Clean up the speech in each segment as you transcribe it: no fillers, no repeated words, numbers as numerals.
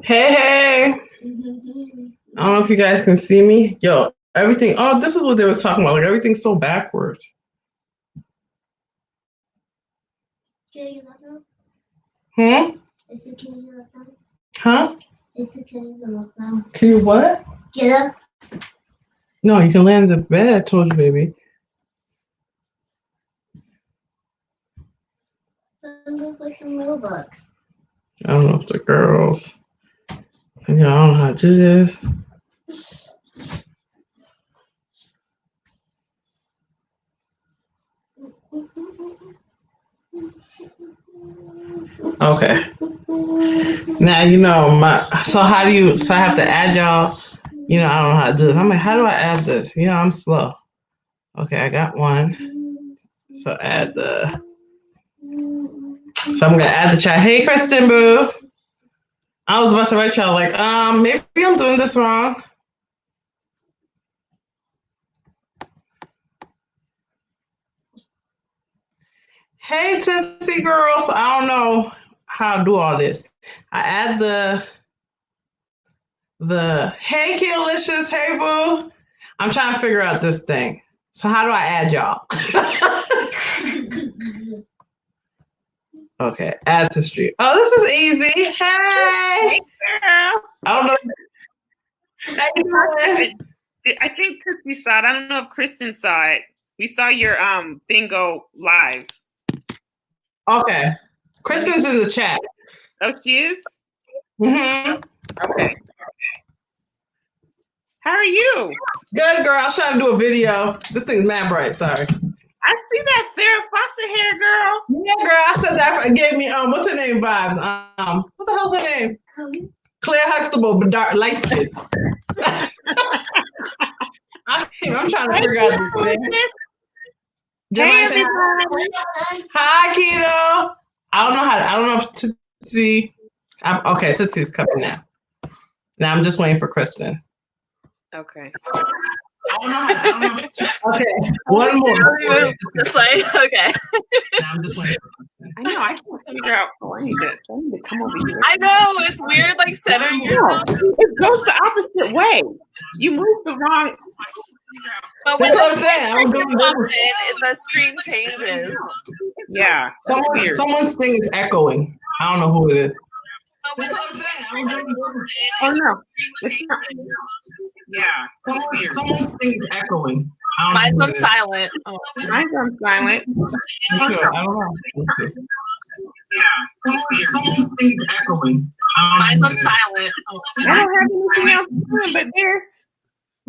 Hey. I don't know if you guys can see me. Yo, everything. Oh, this is what they were talking about. Like everything's so backwards. Hmm? Huh? Can you what? Get up. No, you can lay in the bed, I told you, baby. I'm going to play some Roblox. I don't know if the girls. I don't know how to do this. Okay. Now you know my. So how do you? So I have to add y'all. You know I don't know how to do this. I'm like, how do I add this? You know I'm slow. Okay, I got one. So add the. So I'm gonna add the chat. Hey, Kristen, boo. I was about to write y'all like, maybe I'm doing this wrong. Hey, Titsy girls. I don't know how to do all this. I add the hey, Keylicious. Hey, boo. I'm trying to figure out this thing. So how do I add y'all? Okay, add to stream. Oh, this is easy. Hey, girl. I don't know. How you doing? I think Tootsie saw it. I don't know if Kristen saw it. We saw your thing go live. Okay, Kristen's in the chat. Oh, she is? Mm-hmm. Okay. How are you? Good, girl. I was trying to do a video. This thing's mad bright. Sorry. I see that Farrah Fawcett hair, girl. Yeah, girl. I said that. It gave me what's her name vibes. What the hell's her name? Claire Huxtable, but dark, light skin. I'm trying to figure out this thing. Hey, everybody. Hi, Keto. I don't know if Tootsie. Okay, Tootsie's coming now. Now I'm just waiting for Kristen. Okay. I don't know okay, one more. Just like, okay. Now I'm just waiting for Kristen. I know, I can't figure out. I need to come over here. I know, it's weird, like centering yourself. It goes the opposite way. You move the wrong. But when that's what I'm saying. I was the screen changes. Yeah. Someone's thing is echoing. I don't know who it is. Oh no, it's not. Yeah, someone's thing is echoing. Mine's on silent. Oh. Mine's on silent. I don't know. Yeah, someone's thing is echoing. Mine's on silent. Oh. I don't have anything else to do but this.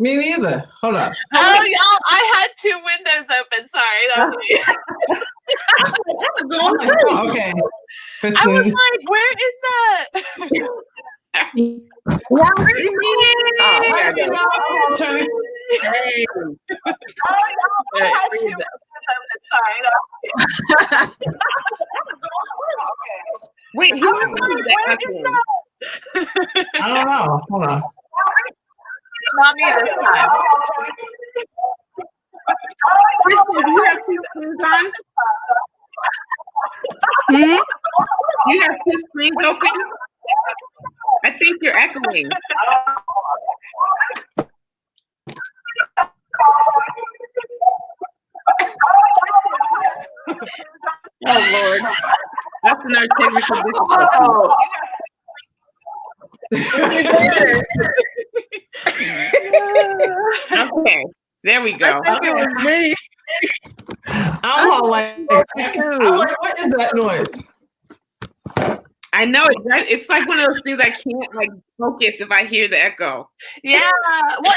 Me neither. Hold on. Oh, y'all! I had two windows open. Sorry, that was me. Okay. Kristen. I was like, "Where is that?" Hey. I had two windows open. Sorry. Wait, who was that? I don't know. Hold on. It's not me this time. Kristen, do you have two screens on? You have two screens open? I think you're echoing. Oh, Lord. That's another technical difficulty. Okay, there we go. I think it was me. I'm all like, what is that noise? I know it's like one of those things I can't like focus if I hear the echo. Yeah, well,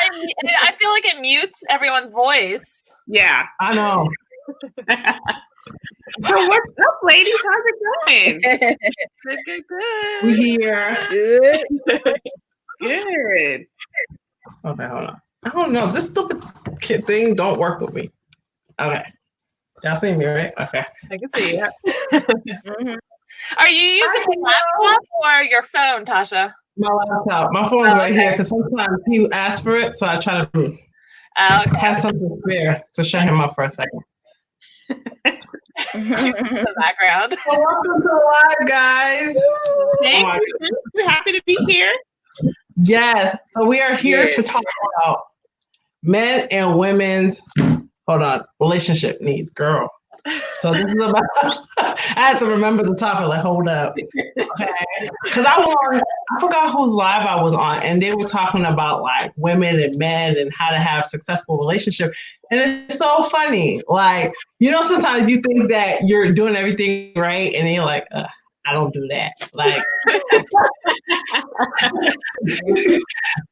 I feel like it mutes everyone's voice. Yeah, I know. So what's up, ladies? How's it going? Good. We here. Good. Good. Okay, hold on. I don't know. This stupid kid thing don't work with me. Okay. Y'all see me, right? Okay. I can see you. Mm-hmm. Are you using a laptop or your phone, Tasha? My laptop. My phone's right here because sometimes he asks for it, so I try to have something spare to shut him up for a second. the background. So welcome to the live, guys. Thank my you. We're happy to be here. Yes. So we are here to talk about men and women's relationship needs, girl. So this is about I had to remember the topic, like hold up. Okay. Because I forgot whose live I was on, and they were talking about like women and men and how to have successful relationship. And it's so funny. Like, sometimes you think that you're doing everything right, and then you're like, I don't do that. Like,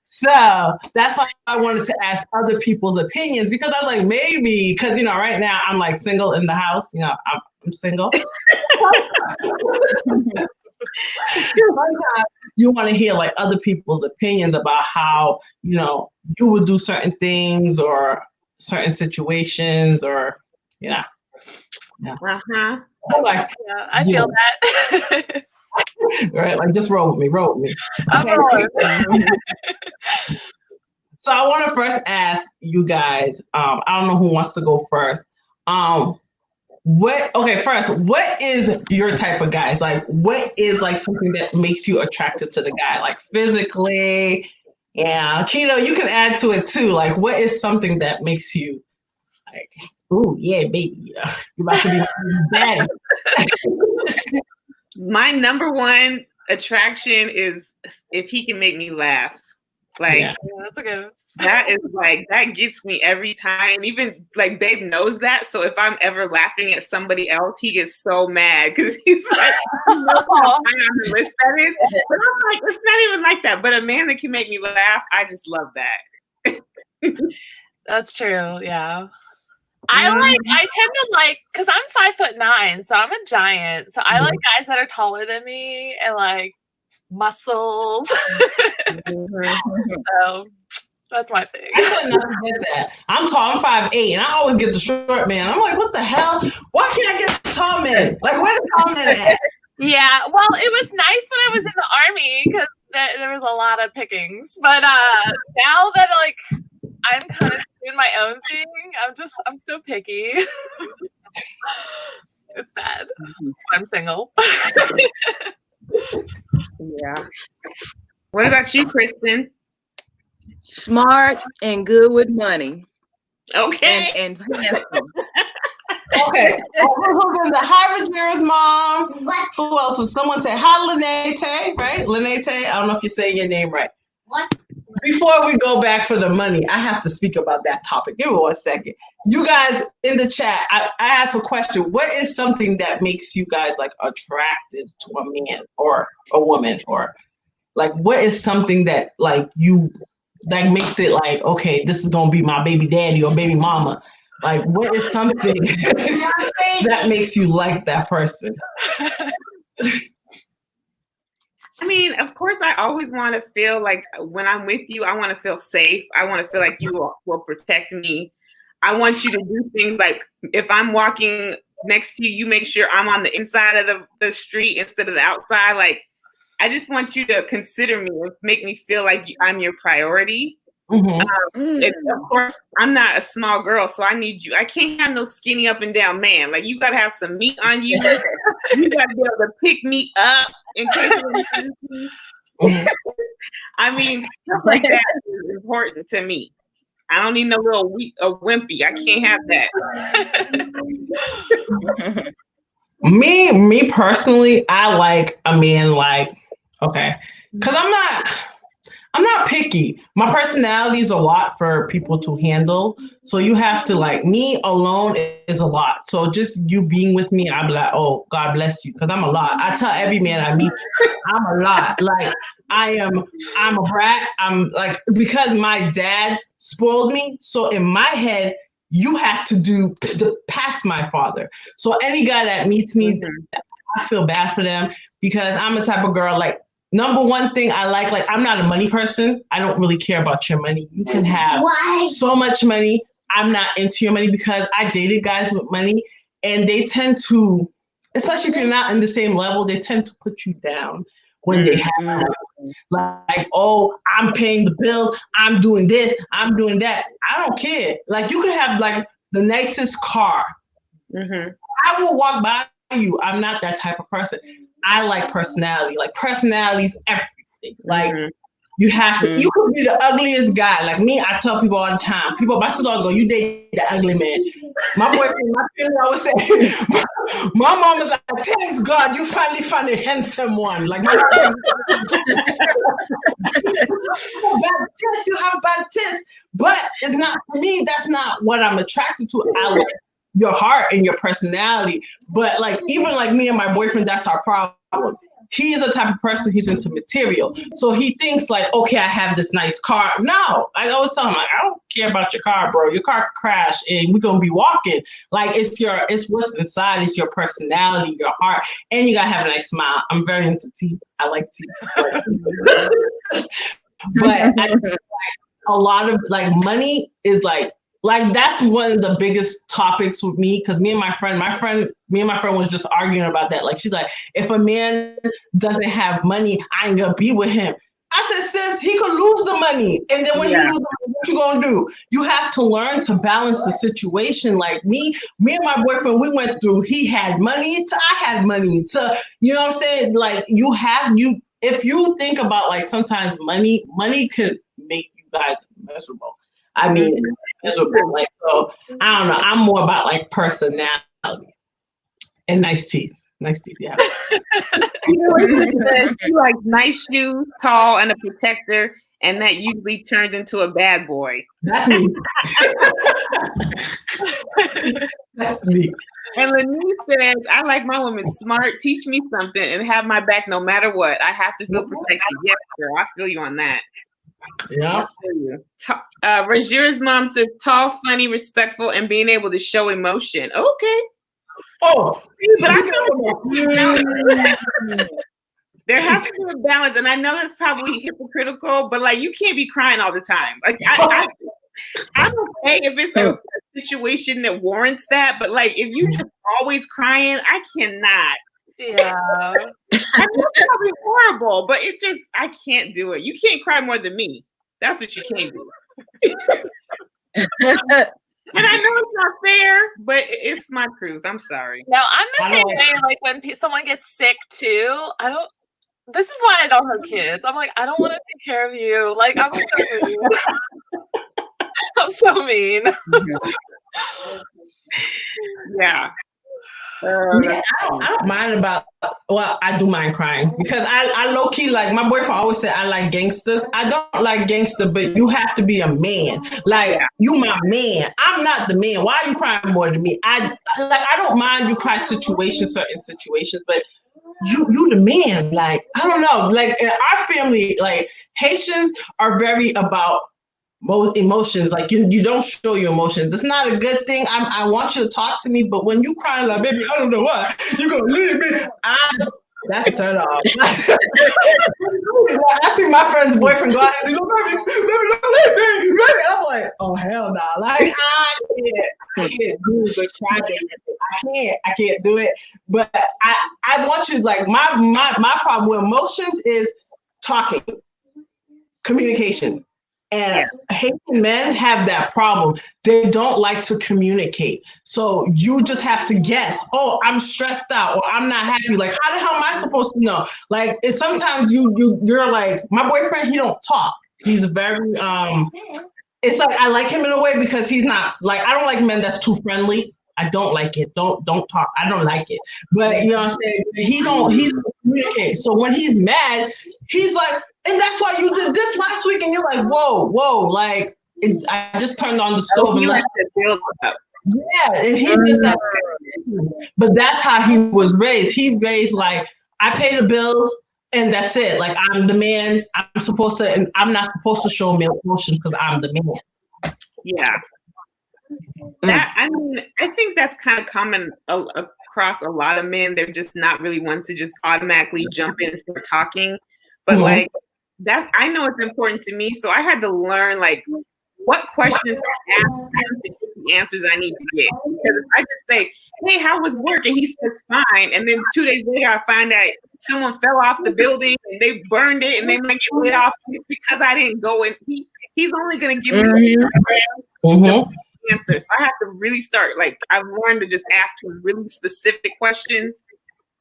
so that's why I wanted to ask other people's opinions, because I was like, maybe, because, right now I'm like single in the house, I'm single. Sometimes you want to hear like other people's opinions about how, you would do certain things or certain situations or, yeah. Uh-huh. Like, Yeah, I feel that. Right, like just roll with me. Okay. So I want to first ask you guys. I don't know who wants to go first. What is your type of guys? Like, what is like something that makes you attracted to the guy, like physically? Yeah, Kino, you can add to it too. Like, what is something that makes you like, oh yeah, baby, you're about to be my daddy? My number one attraction is if he can make me laugh. Like, yeah, that's a good. That is like, that gets me every time. And even like Babe knows that. So if I'm ever laughing at somebody else, he gets so mad because he's like, on the list that is. But I'm like, it's not even like that. But a man that can make me laugh, I just love that. That's true. Yeah. I tend to like, because I'm 5'9", so I'm a giant. So I like guys that are taller than me and like muscles. So that's my thing. I couldn't never get that. I'm tall, I'm 5'8", and I always get the short man. I'm like, what the hell? Why can't I get the tall man? Like, where the tall man at? Yeah, well, it was nice when I was in the Army because there was a lot of pickings. But now that like I'm kind of doing my own thing, I'm so picky. It's bad. So I'm single. Yeah. What about you, Kristen? Smart and good with money. Okay. And handsome. Okay. Who's in the Harvard years, Mom? What? Who else? Was someone said hi, Lynette, right? Lynette. I don't know if you're saying your name right. What? Before we go back for the money, I have to speak about that topic. Give me 1 second. You guys in the chat, I asked a question. What is something that makes you guys like attracted to a man or a woman, or like what is something that like you like makes it like, okay, this is gonna be my baby daddy or baby mama? Like, what is something that makes you like that person? I mean, of course, I always want to feel like when I'm with you, I want to feel safe. I want to feel like you will protect me. I want you to do things like if I'm walking next to you, you make sure I'm on the inside of the street instead of the outside. Like, I just want you to consider me and make me feel like I'm your priority. Mm-hmm. Of course, I'm not a small girl, so I need you. I can't have no skinny up and down man. Like, you got to have some meat on you. You got to be able to pick me up in case of emergencies. I mean, stuff like that is important to me. I don't need no little wimpy. I can't have that. Me personally, I like a man like, okay, because I'm not picky. My personality is a lot for people to handle. So you have to like, me alone is a lot. So just you being with me, I'll be like, oh, God bless you. Because I'm a lot. I tell every man I meet, I'm a lot. Like I'm a brat. I'm like, because my dad spoiled me. So in my head, you have to do past my father. So any guy that meets me, I feel bad for them because I'm the type of girl, like, number one thing I like I'm not a money person. I don't really care about your money. You can have so much money. I'm not into your money because I dated guys with money and they tend to, especially if you're not in the same level, they tend to put you down when they have money. Like, oh, I'm paying the bills. I'm doing this. I'm doing that. I don't care. Like, you can have like the nicest car. I will walk by you. I'm not that type of person. I like personality. Like personality's everything. Like you have to. You could be the ugliest guy. Like me, I tell people all the time. My sister always go, "You date the ugly man." My boyfriend, my parents always say, my mom is like, "Thanks God, you finally found a handsome one." Like my mom, bad test, you have bad test, but it's not for me. That's not what I'm attracted to. I like your heart and your personality. But like even like me and my boyfriend, that's our problem. He is a type of person, he's into material. So he thinks like, okay, I have this nice car. No, I always tell him, like, I don't care about your car, bro. Your car crashed and we're gonna be walking. Like it's what's inside, it's your personality, your heart, and you gotta have a nice smile. I'm very into teeth. I like teeth. But I, like, a lot of like money is like that's one of the biggest topics with me, because me and my friend was just arguing about that. Like she's like, if a man doesn't have money, I ain't gonna be with him. I said, sis, he could lose the money, and then when he loses the money, what you gonna do? You have to learn to balance the situation. Like me and my boyfriend, we went through. He had money to I had money to. You know what I'm saying? Like if you think about like sometimes money could make you guys miserable. I mean, miserable. Like, so I don't know. I'm more about like personality and nice teeth. Nice teeth, yeah. You like nice shoes, tall, and a protector, and that usually turns into a bad boy. That's me. That's me. And Lenise says, I like my woman smart, teach me something, and have my back no matter what. I have to feel protected. Yes, girl, I feel you on that. Yeah. Rajira's mom says, tall, funny, respectful, and being able to show emotion. Okay. Oh, but I feel like there has to be a balance, and I know that's probably hypocritical, but like you can't be crying all the time. Like I'm okay if it's a situation that warrants that, but like if you just always crying, I cannot. Yeah. I know it's probably horrible, but I can't do it. You can't cry more than me. That's what you can't do. And I know it's not fair, but it's my truth. I'm sorry. No, I'm the same way. Like when someone gets sick too, this is why I don't have kids. I'm like, I don't want to take care of you. Like, I'm so mean. I'm so mean. Yeah. I don't mind about. Well, I do mind crying because I low key like my boyfriend always said I like gangsters. I don't like gangster, but you have to be a man. Like you, my man. I'm not the man. Why are you crying more than me? I don't mind you cry certain situations, but you the man. Like I don't know. Like in our family, like Haitians are very about emotions. Like you don't show your emotions. It's not a good thing. I want you to talk to me, but when you crying like, baby, I don't know why you gonna leave me. That's a turn off. I see my friend's boyfriend go out and go, baby, don't leave me. Baby. I'm like, oh hell no. Like I can't do the cry. I can't do it. But I want you, like my problem with emotions is talking, communication. And Haitian men have that problem. They don't like to communicate. So you just have to guess, oh, I'm stressed out or I'm not happy. Like, how the hell am I supposed to know? Like, sometimes you're like, my boyfriend, he don't talk. He's very, it's like, I like him in a way because he's not, like, I don't like men that's too friendly. I don't like it. Don't talk. I don't like it. But you know what I'm saying? He don't communicate. So when he's mad, he's like, and that's why you did this last week. And you're like, whoa. Like, I just turned on the stove and let it build up. Yeah. And he's just that. But that's how he was raised. He raised like, I pay the bills and that's it. Like, I'm the man. I'm supposed to, and I'm not supposed to show emotions because I'm the man. Yeah. I think that's kind of common across a lot of men. They're just not really ones to just automatically jump in and start talking. But like that, I know it's important to me. So I had to learn like what questions to ask him to get the answers I need to get. Because if I just say, hey, how was work? And he says fine. And then 2 days later, I find out someone fell off the building and they burned it and they might get laid off because I didn't go. And he's only going to give me the answer. So I have to really start, like, I've learned to just ask him really specific questions.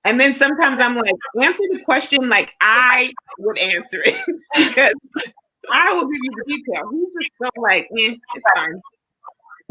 And then sometimes I'm like, answer the question like I would answer it because I will give you the detail. He's just so like, it's fine.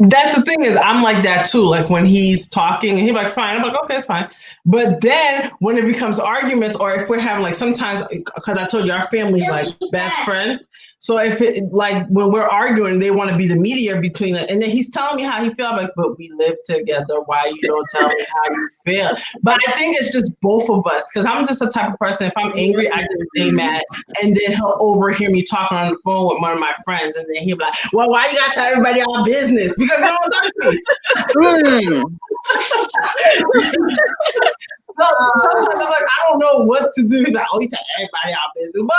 That's the thing is I'm like that too. Like when he's talking and he's like, fine. I'm like, okay, it's fine. But then when it becomes arguments or if we're having like sometimes, because I told you our family's like best friends. So if it like when we're arguing, they want to be the mediator between it. And then he's telling me how he feels. I'm like, but we live together. Why you don't tell me how you feel? But I think it's just both of us. Because I'm just the type of person, if I'm angry, I just stay mad. And then he'll overhear me talking on the phone with one of my friends. And then he'll be like, well, why you got to tell everybody our business? Because you don't talk to me. Sometimes I'm like, I don't know what to do. Like, oh, you tell everybody our business. But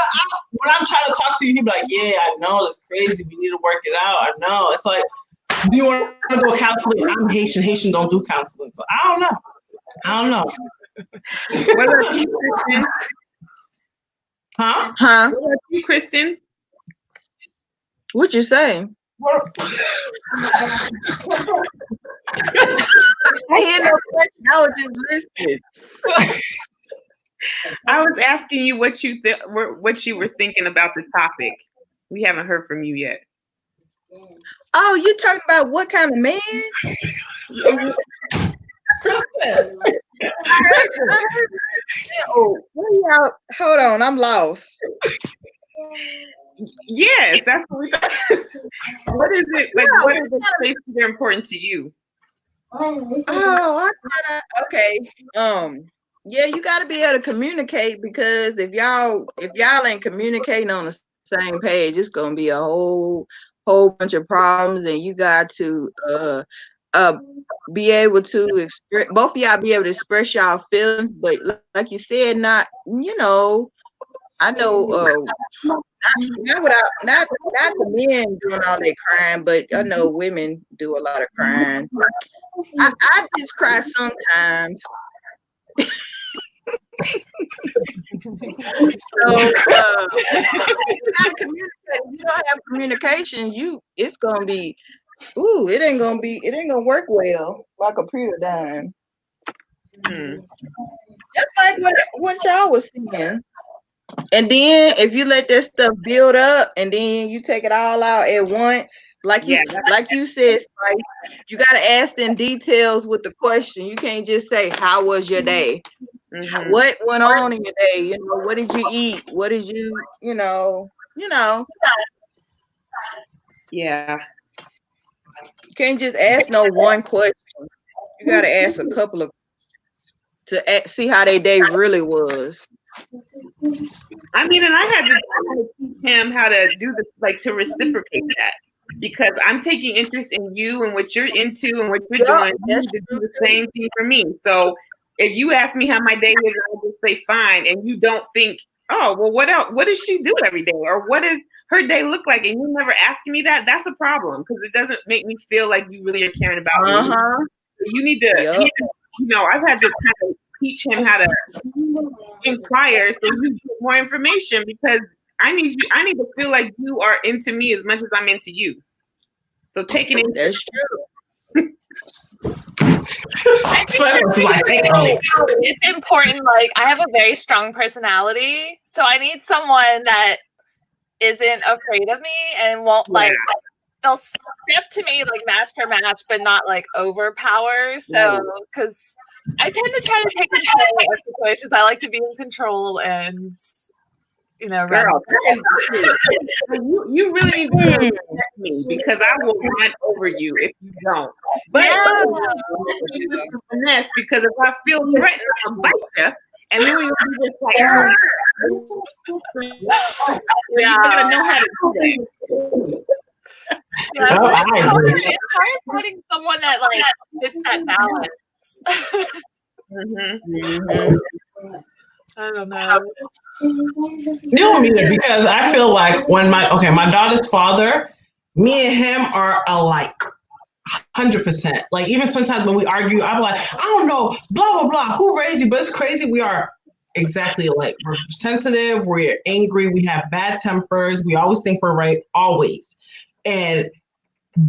when I'm trying to talk to you, he'd be like, yeah, I know, it's crazy. We need to work it out. I know. It's like, do you want to go counseling? I'm Haitian. Haitian don't do counseling. So I don't know. What about you, Kristen? Huh? What about you, Kristen? What you say? I hear no question. I was just listening. I was asking you what you were thinking about the topic. We haven't heard from you yet. Oh, you talking about what kind of man? Oh, where y'all? Hold on, I'm lost. Yes, that's what we're talking. What is it like? What are the places that are important to you? Oh, okay. Yeah, you got to be able to communicate because if y'all ain't communicating on the same page, it's gonna be a whole bunch of problems, and you got to be able to express. Both of y'all be able to express y'all feelings, but like you said, not I know not the men doing all their crying, but I know women do a lot of crying. I just cry sometimes. So you gotta communicate. If you don't have communication, it's gonna be it ain't gonna work well like a computer dime. Just like what y'all was saying. And then if you let that stuff build up and then you take it all out at once, like you said, like, you gotta ask in details with the question. You can't just say, how was your day? Mm-hmm. What went on in your day? What did you eat? What did you Yeah. You can't just ask no one question. You gotta ask a couple of to see how their day really was. I mean, and I had to teach him how to do this, like to reciprocate that, because I'm taking interest in you and what you're into and what you're doing. You need to do the same thing for me. So if you ask me how my day is, I'll just say fine, and you don't think, oh, well, what else? What does she do every day, or what does her day look like? And you never asking me that. That's a problem because it doesn't make me feel like you really are caring about me. You need to, I've had to kind of teach him how to inquire so you get more information, because I need to feel like you are into me as much as I'm into you. So take it in. That's true. It's important. Like, I have a very strong personality, so I need someone that isn't afraid of me and won't like they'll step to me like match for match, but not like overpower. So because I tend to try to take control of situations. I like to be in control and, girl, you really need to protect me because I will run over you if you don't. But use the finesse, because if I feel threatened, I'll bite you. And then we'll be just like, you gotta know how to do that. It's hard finding someone that like fits that balance. I don't know. You don't mean it, because I feel like when my daughter's father, me and him are alike. 100%. Like, even sometimes when we argue, I'm like, I don't know, blah, blah, blah. Who raised you? But it's crazy. We are exactly alike. We're sensitive. We're angry. We have bad tempers. We always think we're right. Always. And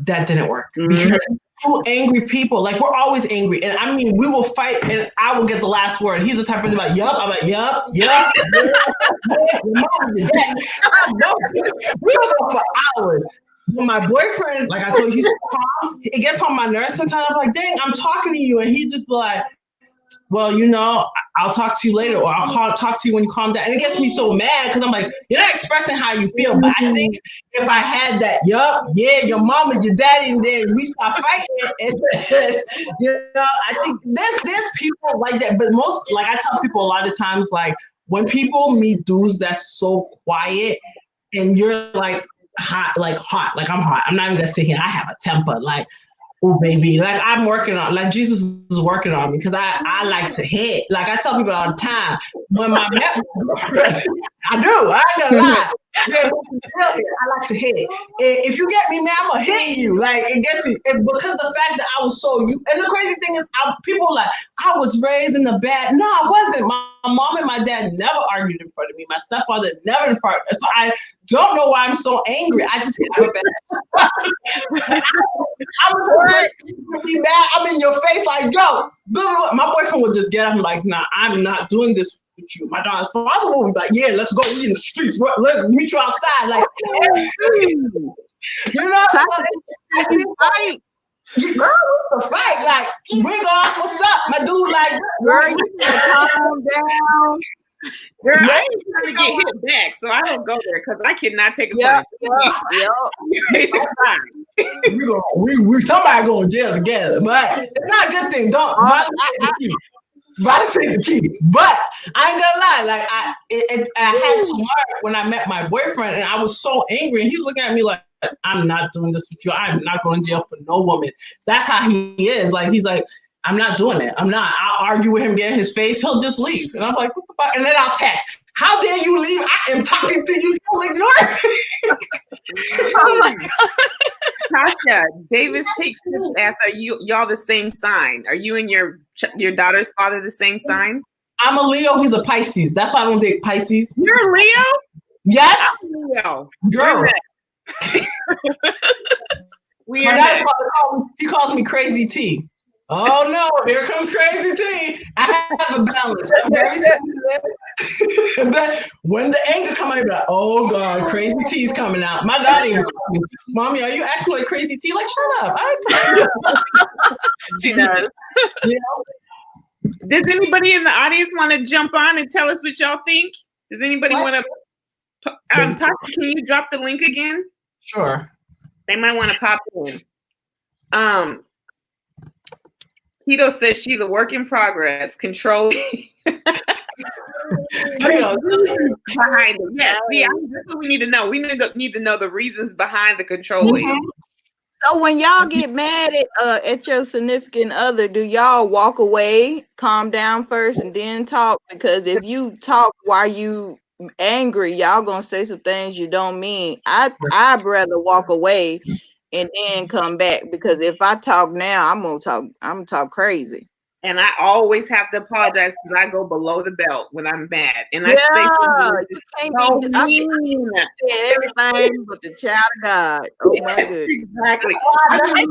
that didn't work. Because two angry people, like we're always angry. And I mean, we will fight and I will get the last word. He's the type of person like, yup. I'm like, yup. Your mom, your dad. We don't go for hours. When my boyfriend, like I told you, he's so calm. It gets on my nerves sometimes. I'm like, dang, I'm talking to you. And he just be like, well, I'll talk to you later, or I'll talk to you when you calm down. And it gets me so mad because I'm like, you're not expressing how you feel. But I think if I had that, your mama, your daddy, and then we start fighting, and, I think there's people like that. But most, like I tell people a lot of times, like when people meet dudes that's so quiet, and you're like hot, like I'm hot. I'm not even gonna sit here. I have a temper, like. Oh baby, like I'm working on, like Jesus is working on me because I like to hit. Like I tell people all the time, when I do. I ain't gonna lie. Yeah, I like to hit. If you get me, man, I'm gonna hit you. Like it gets me because the fact that I was so. And the crazy thing is, people are like I was raised in the bad. No, I wasn't. My mom and my dad never argued in front of me. My stepfather never in front. So I don't know why I'm so angry. I just have a bad. I'm be mad. I'm in your face, like yo. My boyfriend would just get up and like, nah, I'm not doing this with you. My daughter's father would be like, yeah, let's go. We in the streets. Let's meet you outside. Like, fight. Girl, what's the fight? Like, bring off. What's up, my dude? Like, girl, you gotta calm down. Girl, I ain't trying to get hit back, so I don't go there because I cannot take a punch. We somebody going to jail together, but it's not a good thing. Don't violence is the key. But I ain't gonna lie, like I had to learn when I met my boyfriend, and I was so angry, and he's looking at me like, I'm not doing this with you. I'm not going to jail for no woman. That's how he is. Like he's like, I'm not doing it. I'm not. I'll argue with him, get in his face. He'll just leave. And I'm like, what the fuck? And then I'll text, how dare you leave? I am talking to you. You'll ignore me. Oh my God. Tasha, Davis takes this ask, are y'all the same sign? Are you and your daughter's father the same sign? I'm a Leo. He's a Pisces. That's why I don't date Pisces. You're a Leo? Yes. I'm a Leo. Girl. My dad's father calls me Crazy T. Oh no, here comes Crazy T. I have a balance. I'm very sensitive. But when the anger comes out, I'm like, oh God, Crazy T's coming out. My daughter even called me, Mommy, are you acting like Crazy T? Like, shut up. I ain't telling you. She does. Does anybody in the audience want to jump on and tell us what y'all think? Does anybody want to? Tasha, can you drop the link again? Sure. They might want to pop in. Keto says she's a work in progress. Control behind it. Yes, yeah, that's what we need to know. We need to know the reasons behind the controlling. Mm-hmm. So when y'all get mad at your significant other, do y'all walk away, calm down first, and then talk? Because if you talk while you angry, y'all gonna say some things you don't mean. I'd rather walk away and then come back, because if I talk now, I'm gonna talk crazy. And I always have to apologize because I go below the belt when I'm mad. And I say you can't say everything but the child of God. Oh my goodness. Exactly. I'm pretty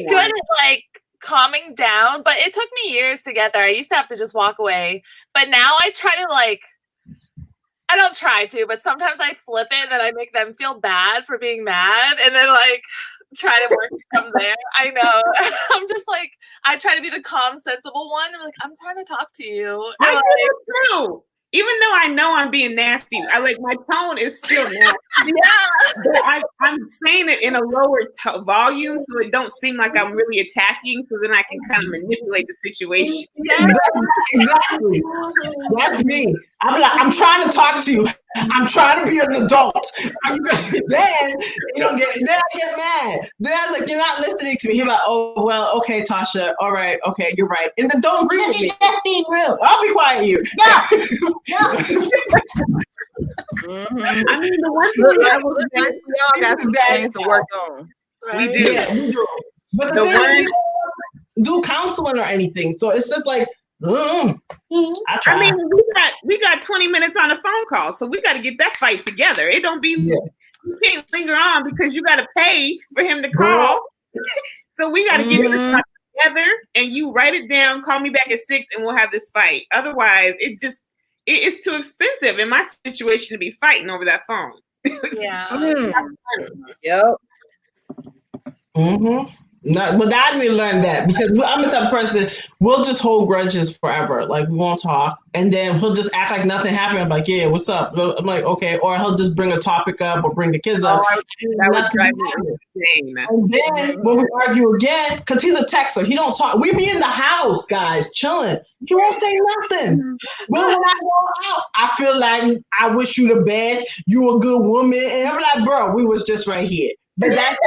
good at like calming down, but it took me years to get there. I used to have to just walk away, but now I try to I don't try to, but sometimes I flip it that I make them feel bad for being mad, and then try to work from there. I know. I'm just I try to be the calm, sensible one. I'm like, I'm trying to talk to you. I do it too. Even though I know I'm being nasty, my tone is still nasty. Yeah. But I'm saying it in a lower volume so it don't seem like I'm really attacking, so then I can kind of manipulate the situation. Yeah. Exactly. That's me. I'm like, I'm trying to talk to you. I'm trying to be an adult. Then I get mad. Then I was like, you're not listening to me. He's like, oh well, okay, Tasha. All right, okay, you're right. And then don't agree with me. You're just being rude. I'll be quiet, you. No. Mm-hmm. I mean, the one thing y'all got some things to work on. Right? We do. Yeah, we do. But the thing is, do counseling or anything. So it's just like, I try. I mean, we got 20 minutes on a phone call, so we got to get that fight together. It don't be you can't linger on because you got to pay for him to call. So we got to get this together, and you write it down. Call me back at 6, and we'll have this fight. Otherwise, it's too expensive in my situation to be fighting over that phone. Yeah. Yep. Mm-hmm. But I didn't learn that because I'm the type of person, we'll just hold grudges forever. Like, we won't talk. And then he'll just act like nothing happened. I'm like, yeah, what's up? I'm like, okay. Or he'll just bring a topic up or bring the kids up. That would drive me insane. And then when we argue again, because he's a texter, he don't talk. We be in the house, guys, chilling. He won't say nothing. But when I go out, I feel like I wish you the best. You a good woman. And I'm like, bro, we was just right here. But that's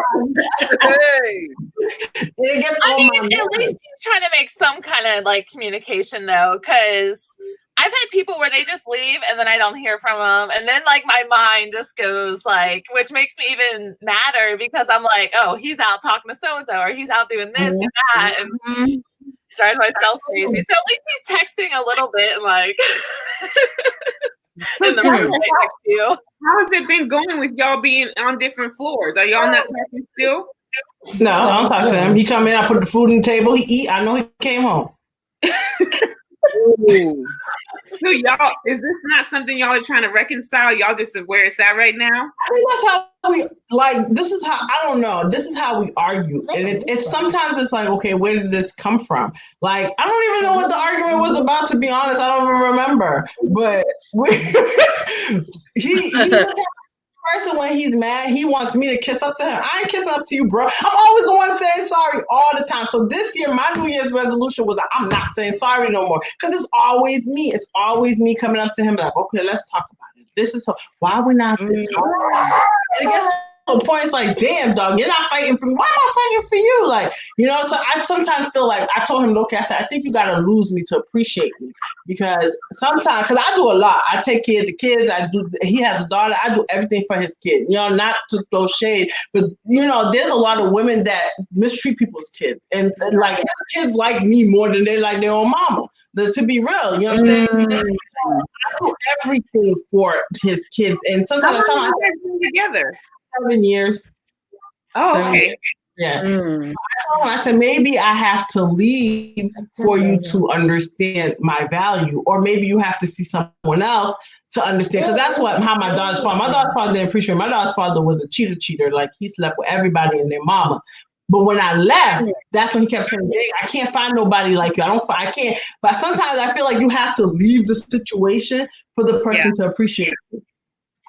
it gets I mean, at least he's trying to make some kind of like communication though, because I've had people where they just leave and then I don't hear from them, and then like my mind just goes like, which makes me even madder because I'm like, oh, he's out talking to so and so, or he's out doing this and that, and drives myself crazy. So at least he's texting a little bit, and like in the room right next to you. How has it been going with y'all being on different floors? Are y'all not talking still? No, I don't talk to him. He come in, I put the food on the table, he eat. I know he came home. So y'all, is this not something y'all are trying to reconcile? Y'all just where it's at right now? I mean, that's how we like. This is how I don't know. This is how we argue, and it's sometimes it's like, okay, where did this come from? Like, I don't even know what the argument was about. To be honest, I don't even remember. But he person when he's mad, he wants me to kiss up to him. I ain't kissing up to you, bro. I'm always the one saying sorry all the time. So this year, my New Year's resolution was that I'm not saying sorry no more because it's always me. It's always me coming up to him like, okay, let's talk about it. This is so. Why are we not this? I guess the point is like, damn, dog, you're not fighting for me. Why am I fighting for you? Like, you know, so I sometimes feel like I told him, look, I said, I think you got to lose me to appreciate me because sometimes, because I do a lot. I take care of the kids. He has a daughter. I do everything for his kid, you know, not to throw shade, but, you know, there's a lot of women that mistreat people's kids. And like, his kids like me more than they like their own mama. To be real, you know what I'm saying? I do everything for his kids. And sometimes I tell him, together. 7 years. Oh, okay. Years. Yeah. I told him, I said, maybe I have to leave for you to understand my value, or maybe you have to see someone else to understand. Because that's how my daughter's father. My daughter's father didn't appreciate. My daughter's father was a cheater. Like, he slept with everybody and their mama. But when I left, that's when he kept saying, Jake, I can't find nobody like you. I can't. But sometimes I feel like you have to leave the situation for the person to appreciate you.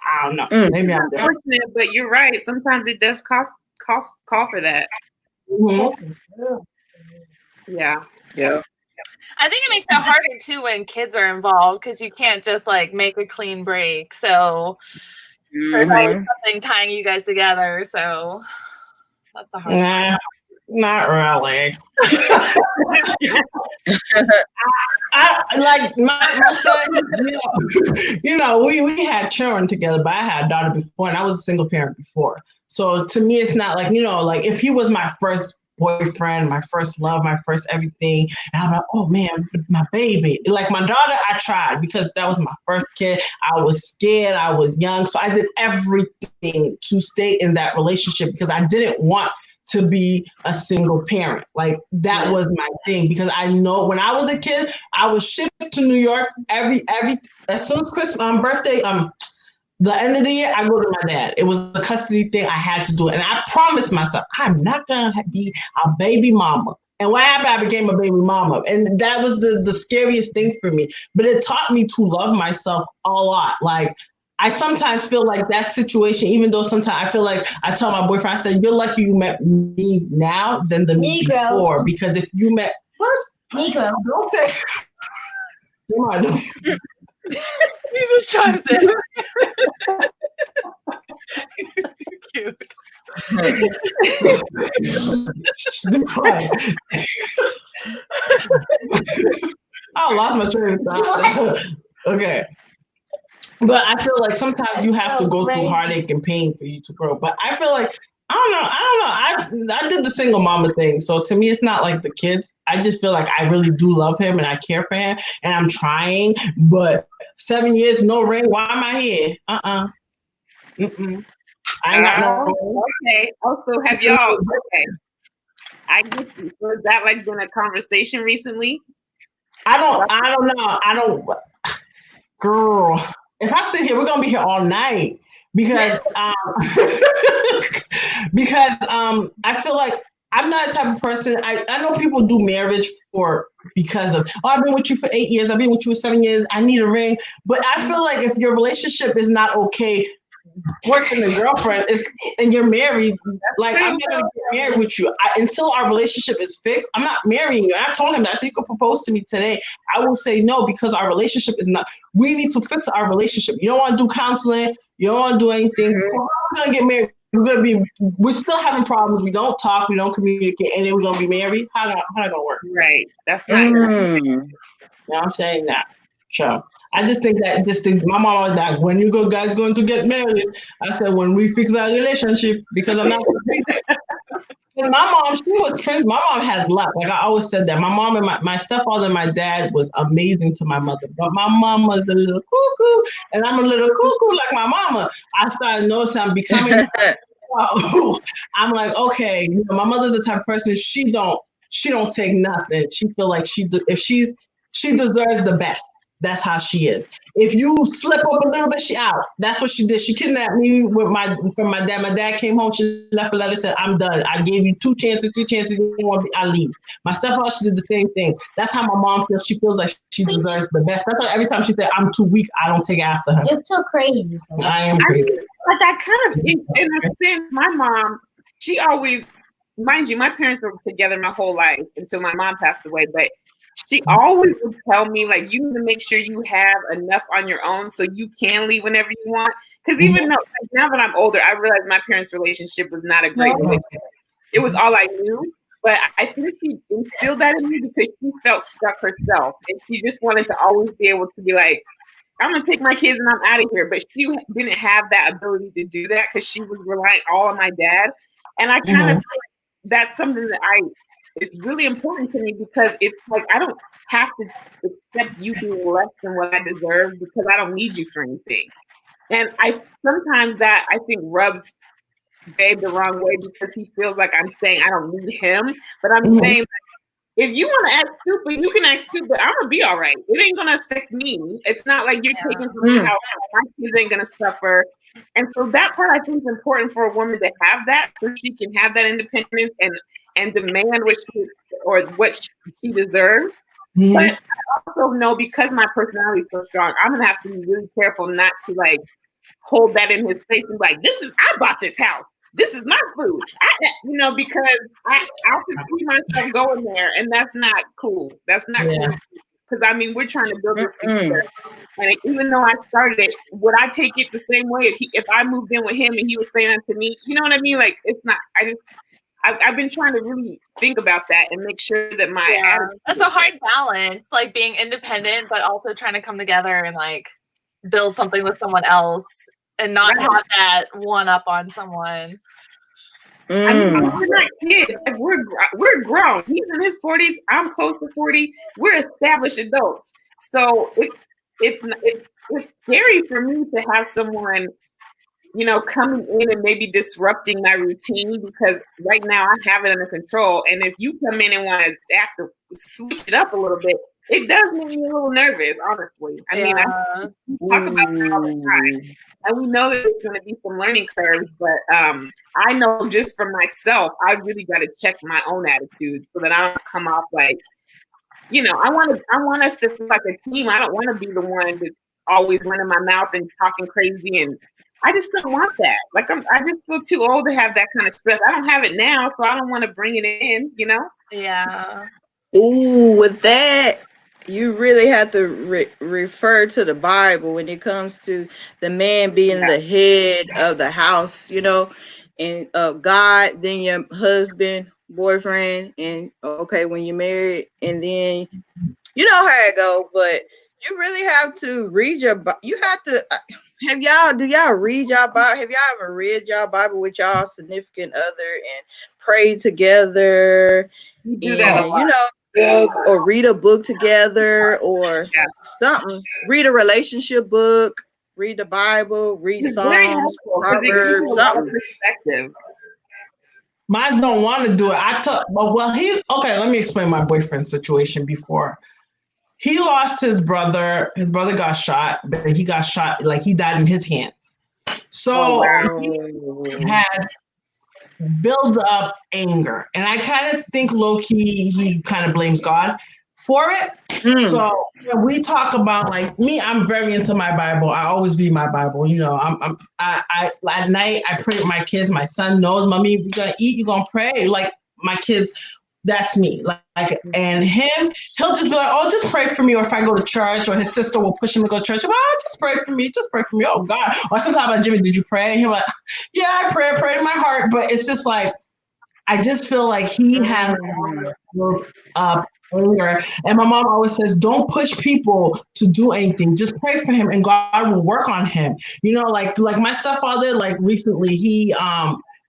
I don't know. Maybe I'm different. But you're right. Sometimes it does call for that. Mm-hmm. Yeah. I think it makes it harder too when kids are involved because you can't just like make a clean break. So there's always something tying you guys together. So that's a hard one. Not really. I like my son, you know, we had children together, but I had a daughter before and I was a single parent before. So to me, it's not like, you know, like if he was my first boyfriend, my first love, my first everything, and I'm like, oh man, my baby. Like my daughter, I tried because that was my first kid. I was scared, I was young. So I did everything to stay in that relationship because I didn't want to be a single parent. Like that was my thing because I know when I was a kid, I was shipped to New York every as soon as Christmas birthday, the end of the year, I go to my dad. It was a custody thing. I had to do it. And I promised myself, I'm not gonna be a baby mama. And what happened, I became a baby mama. And that was the scariest thing for me. But it taught me to love myself a lot. Like I sometimes feel like that situation, even though sometimes I feel like I tell my boyfriend, I said, you're lucky you met me now than the me before. Because if you met, what? Negro. Don't say. You just trying to say He's too cute. I lost my train of thought. Okay. But I feel like sometimes you have to go through heartache and pain for you to grow. But I feel like, I don't know. I did the single mama thing. So to me, it's not like the kids. I just feel like I really do love him and I care for him and I'm trying. But 7 years, no ring. Why am I here? I ain't got no. Okay. Also, have y'all? Okay, I get you. So has that like been a conversation recently? I don't know. I don't. Girl, if I sit here, we're gonna be here all night because I feel like I'm not the type of person. I know people do marriage for because of I've been with you for 8 years, I've been with you for 7 years, I need a ring. But I feel like if your relationship is not okay, boyfriend and girlfriend is and you're married, like I'm not gonna get married with you until our relationship is fixed. I'm not marrying you. I told him that. So you could propose to me today. I will say no because our relationship is not. We need to fix our relationship. You don't want to do counseling. You don't want to do anything. So how are we gonna get married? We're still having problems. We don't talk. We don't communicate, and then we're gonna be married. How that gonna work? Right. That's not. Mm. You know what I'm saying that. Sure. I just think that my mom was like, when you guys going to get married? I said, when we fix our relationship, because I'm not gonna be there. My mom, she was friends. My mom had luck. Like I always said that. My mom and my stepfather and my dad was amazing to my mother. But my mom was a little cuckoo, and I'm a little cuckoo like my mama. I started noticing I'm becoming I'm like, okay, my mother's the type of person, she don't take nothing. She feel like she deserves the best. That's how she is. If you slip up a little bit, she out. That's what she did. She kidnapped me from my dad. My dad came home. She left a letter, said, "I'm done. I gave you two chances. You want me, I leave." My stepfather, she did the same thing. That's how my mom feels. She feels like she deserves the best. That's why every time she said, "I'm too weak, I don't take after her." You're so crazy. I am crazy. Like I kind of, in a sense, my mom, she always, mind you, my parents were together my whole life until my mom passed away, but she always would tell me, like, you need to make sure you have enough on your own so you can leave whenever you want. Because even though, like, now that I'm older, I realize my parents' relationship was not a great relationship. It was all I knew. But I think she instilled that in me because she felt stuck herself. And she just wanted to always be able to be like, I'm going to take my kids and I'm out of here. But she didn't have that ability to do that because she was relying all on my dad. And I kind of feel like that's something that it's really important to me because it's like I don't have to accept you being less than what I deserve because I don't need you for anything. And I sometimes that I think rubs Babe the wrong way because he feels like I'm saying I don't need him. But I'm saying if you want to act stupid, you can act stupid. I'm gonna be all right. It ain't gonna affect me. It's not like you're taking from my house. My kids ain't gonna suffer. And so that part I think is important for a woman to have that, so she can have that independence and demand what she deserves. But I also know because my personality is so strong, I'm gonna have to be really careful not to like hold that in his face and be like, I bought this house. This is my food. Because I can see myself going there, and that's not cool. That's not cool. Because I mean, we're trying to build this together. And even though I started it, would I take it the same way if I moved in with him and he was saying that to me? You know what I mean? Like it's not. I've been trying to really think about that and make sure that my attitude. That's a hard balance, like being independent, but also trying to come together and like build something with someone else and not have that one up on someone. I mean, we're not kids. Like we're grown. He's in his 40s. I'm close to 40. We're established adults. So it's scary for me to have someone, coming in and maybe disrupting my routine because right now I have it under control. And if you come in and want to switch it up a little bit, it does make me a little nervous, honestly. I mean, I talk about that all the time. And we know that there's going to be some learning curves, but I know just for myself, I really got to check my own attitude so that I don't come off like, I want us to feel like a team. I don't want to be the one that's always running my mouth and talking crazy, and I just don't want that. Like I just feel too old to have that kind of stress. I don't have it now, so I don't want to bring it in. Yeah. Ooh, with that, you really have to refer to the Bible when it comes to the man being the head of the house, and God, then your husband, boyfriend, and when you're married, and then you know how it go. But you really have to read you have to do y'all read y'all Bible? Have y'all ever read y'all Bible with y'all significant other and pray together? You do that a lot. Or read a book together or something. Read a relationship book. Read the Bible, read It's very Psalms, helpful because it gives Proverbs, you a lot of something. perspective. Mine don't want to do it. I took, well, he okay. Let me explain my boyfriend's situation before. He lost his brother. His brother got shot, but he got shot like he died in his hands. So he Wow. had build up anger. And I kind of think low key he kind of blames God for it. Mm. So when we talk about like me, I'm very into my Bible. I always read my Bible. You know, I at night I pray with my kids. My son knows, mommy, we're gonna eat, you're gonna pray. Like my kids, that's me. Like and him, he'll just be like, oh, just pray for me. Or if I go to church, or his sister will push him to go to church, oh, just pray for me, just pray for me. Oh God. Or sometimes like, Jimmy, did you pray? And he'll like, yeah, I prayed in my heart. But it's just like I just feel like he has built up anger. And my mom always says, don't push people to do anything. Just pray for him and God will work on him. You know, like my stepfather, like recently he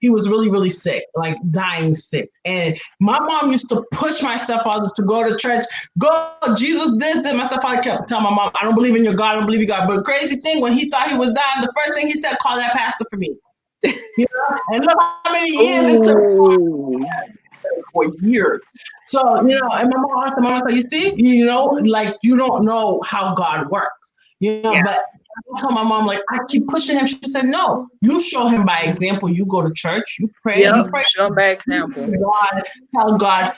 was really, really sick, like dying sick. And my mom used to push my stepfather to go to church. Go, Jesus this. My stepfather kept telling my mom, I don't believe in your God, I don't believe in God. But crazy thing, when he thought he was dying, the first thing he said, call that pastor for me. You know, and look how many years it took for years. So, you know, and my mom said, you see, you know, like you don't know how God works. You know, Yeah. but I told my mom, like, I keep pushing him. She said, no, you show him by example. You go to church, you pray, you Yep, pray. show by example. God, tell God,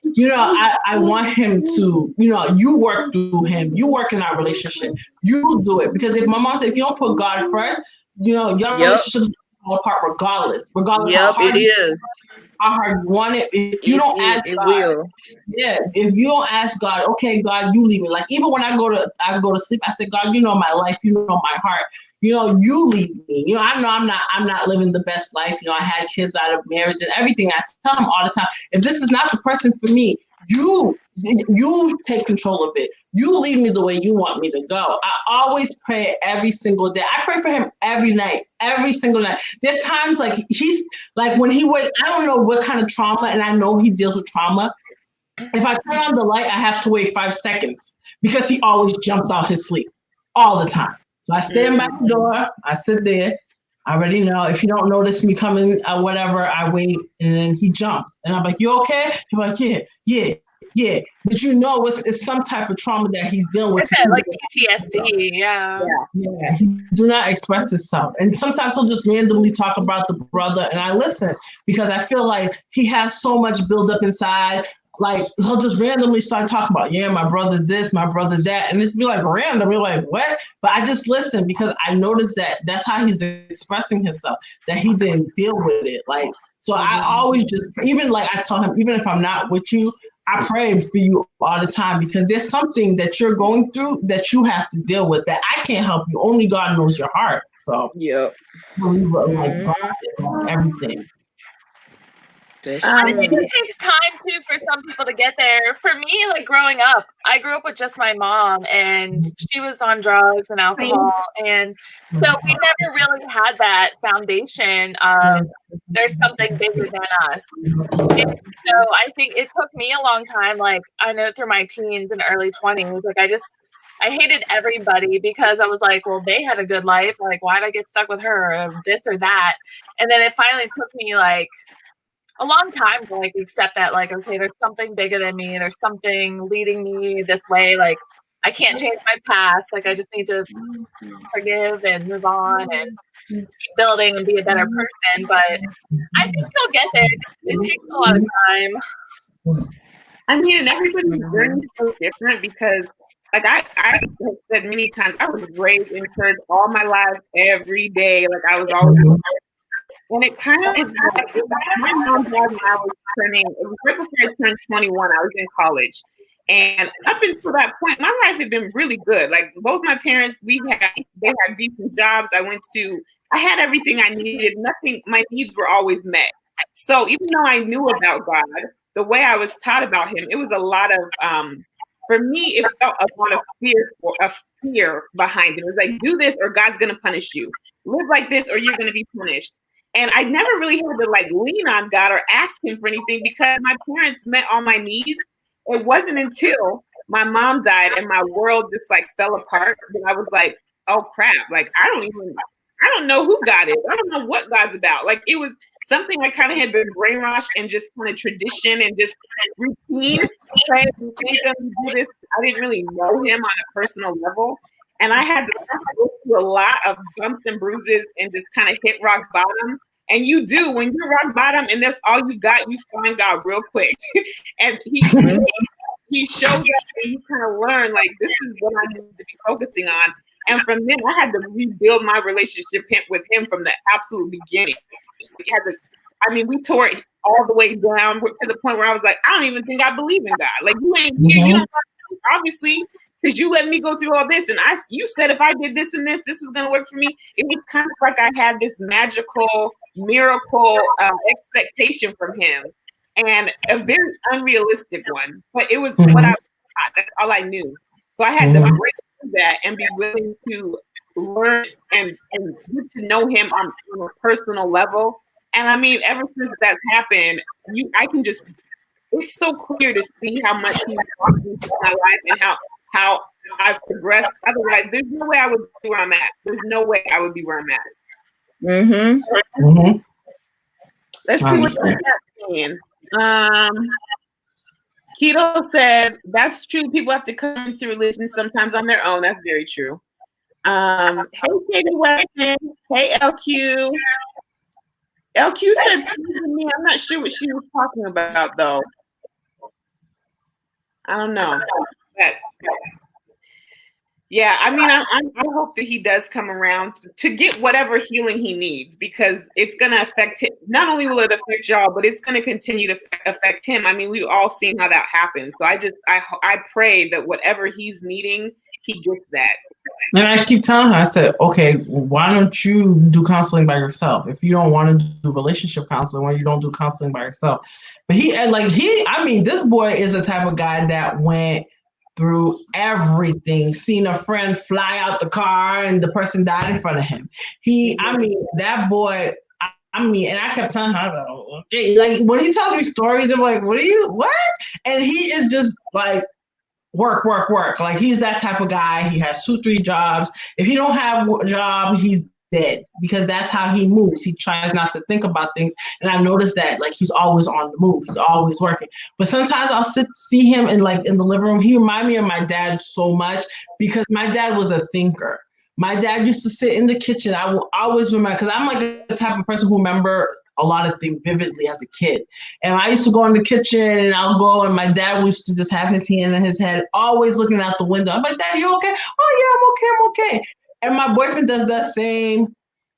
you know, I want him to, you know, you work through him, you work in our relationship, you do it. Because if my mom said, if you don't put God first, you know, your relationships fall apart regardless how Yep, hard it is. how hard you want it. If you don't ask It God, will. yeah, if you don't ask God, okay, God, you lead me. Like even when I go to sleep, I say, God, you know my life, you know my heart. You know, you lead me. You know, I know I'm not living the best life. You know, I had kids out of marriage and everything. I tell him all the time, if this is not the person for me, you take control of it. You lead me the way you want me to go. I always pray every single day. I pray for him every night, every single night. There's times like he's like when he was, I don't know what kind of trauma, and I know he deals with trauma. If I turn on the light, I have to wait 5 seconds because he always jumps out his sleep all the time. So I stand by the door, I sit there. I already know if he don't notice me coming or whatever, I wait and then he jumps. And I'm like, you okay? He's like, yeah. But you know it's some type of trauma that he's dealing with. Is that like PTSD? Yeah. Yeah, he do not express himself. And sometimes he'll just randomly talk about the brother and I listen because I feel like he has so much built up inside. Like he'll just randomly start talking about, yeah, my brother this, my brother that, and it's be like random. You're like, what? But I just listen because I noticed that that's how he's expressing himself. That he didn't deal with it. Like so, I always just even like I tell him, even if I'm not with you, I pray for you all the time because there's something that you're going through that you have to deal with that I can't help you. Only God knows your heart. So Yep. like God is everything. I think it takes time too for some people to get there. For me, like growing up, I grew up with just my mom and she was on drugs and alcohol. And so we never really had that foundation of there's something bigger than us. And so I think it took me a long time, like I know through my teens and early 20s, like I hated everybody because I was like, well, they had a good life. Like, why'd I get stuck with her or this or that? And then it finally took me like a long time to like accept that, like, okay, there's something bigger than me. There's something leading me this way. Like, I can't change my past. Like, I just need to forgive and move on and keep building and be a better person. But I think you'll get there. It takes a lot of time. I mean, and everybody's journey is so different because, like, I have said many times, I was raised in church all my life, every day. Like, I was always and it kind of was like, my mom died when I was it was right before I turned 21. I was in college. And up until that point, my life had been really good. Like both my parents, they had decent jobs. I had everything I needed. My needs were always met. So even though I knew about God, the way I was taught about him, it was a lot of, for me, it felt a lot of fear behind it. It was like, do this or God's going to punish you. Live like this or you're going to be punished. And I never really had to like lean on God or ask him for anything because my parents met all my needs. It wasn't until my mom died and my world just like fell apart that I was like, oh crap, like I don't know who God is. I don't know what God's about. Like it was something I kind of had been brainwashed and just kind of tradition and just routine. Okay, we thank him, we do this. I didn't really know him on a personal level. And I had to go through a lot of bumps and bruises and just kind of hit rock bottom. And you do, when you're rock bottom and that's all you got, you find God real quick. And he shows up and you kind of learn, like, this is what I need to be focusing on. And from then, I had to rebuild my relationship with him from the absolute beginning. We tore it all the way down to the point where I was like, I don't even think I believe in God. Like, you ain't here, you don't obviously, because you let me go through all this. And you said if I did this and this was going to work for me. It was kind of like I had this magical, miracle expectation from him. And a very unrealistic one. But it was what I thought. That's all I knew. So I had to break through that and be willing to learn and get to know him on a personal level. And I mean, ever since that's happened, it's so clear to see how much he's walked into my life and how I've progressed. Otherwise, there's no way I would be where I'm at. There's no way I would be where I'm at. Let's see what that's saying. Keto says, that's true. People have to come into religion sometimes on their own. That's very true. Hey, Katie Weston. Hey, LQ. LQ said something to me. I'm not sure what she was talking about, though. I don't know. Yeah, I mean, I hope that he does come around to get whatever healing he needs, because it's going to affect him. Not only will it affect y'all, but it's going to continue to affect him. I mean, we've all seen how that happens. So I pray that whatever he's needing, he gets that. And I keep telling her, I said, okay, why don't you do counseling by yourself? If you don't want to do relationship counseling, why you don't do counseling by yourself? But this boy is the type of guy that went through everything, seen a friend fly out the car and the person died in front of him. That boy, and I kept telling her, I was like, oh, okay. Like when he tells me stories, I'm like, what? And he is just like, work. Like he's that type of guy. He has 2-3 jobs. If he don't have a job, he's dead, because that's how he moves. He tries not to think about things. And I noticed that, like, he's always on the move. He's always working. But sometimes I'll see him in the living room. He reminds me of my dad so much, because my dad was a thinker. My dad used to sit in the kitchen. I will always remember, because I'm like the type of person who remember a lot of things vividly as a kid. And I used to go in the kitchen and I'll go, and my dad used to just have his hand in his head, always looking out the window. I'm like, Dad, you okay? Oh yeah, I'm okay. And my boyfriend does that same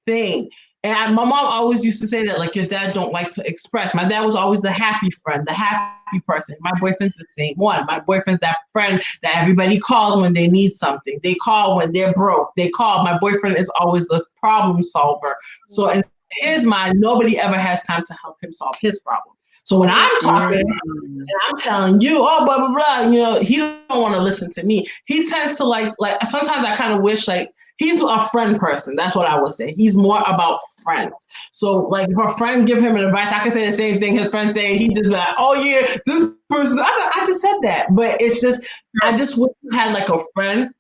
thing. And my mom always used to say that, like, your dad don't like to express. My dad was always the happy friend, the happy person. My boyfriend's the same one. My boyfriend's that friend that everybody calls when they need something. They call when they're broke. They call. My boyfriend is always the problem solver. So in his mind, nobody ever has time to help him solve his problem. So when I'm talking and I'm telling you, oh, blah, blah, blah, he don't want to listen to me. He tends to like sometimes I kind of wish, like, he's a friend person. That's what I would say. He's more about friends. So, like, if a friend give him an advice, I can say the same thing his friend say. He just be like, oh yeah, this person. I just said that, but it's just, I just wish you had like a friend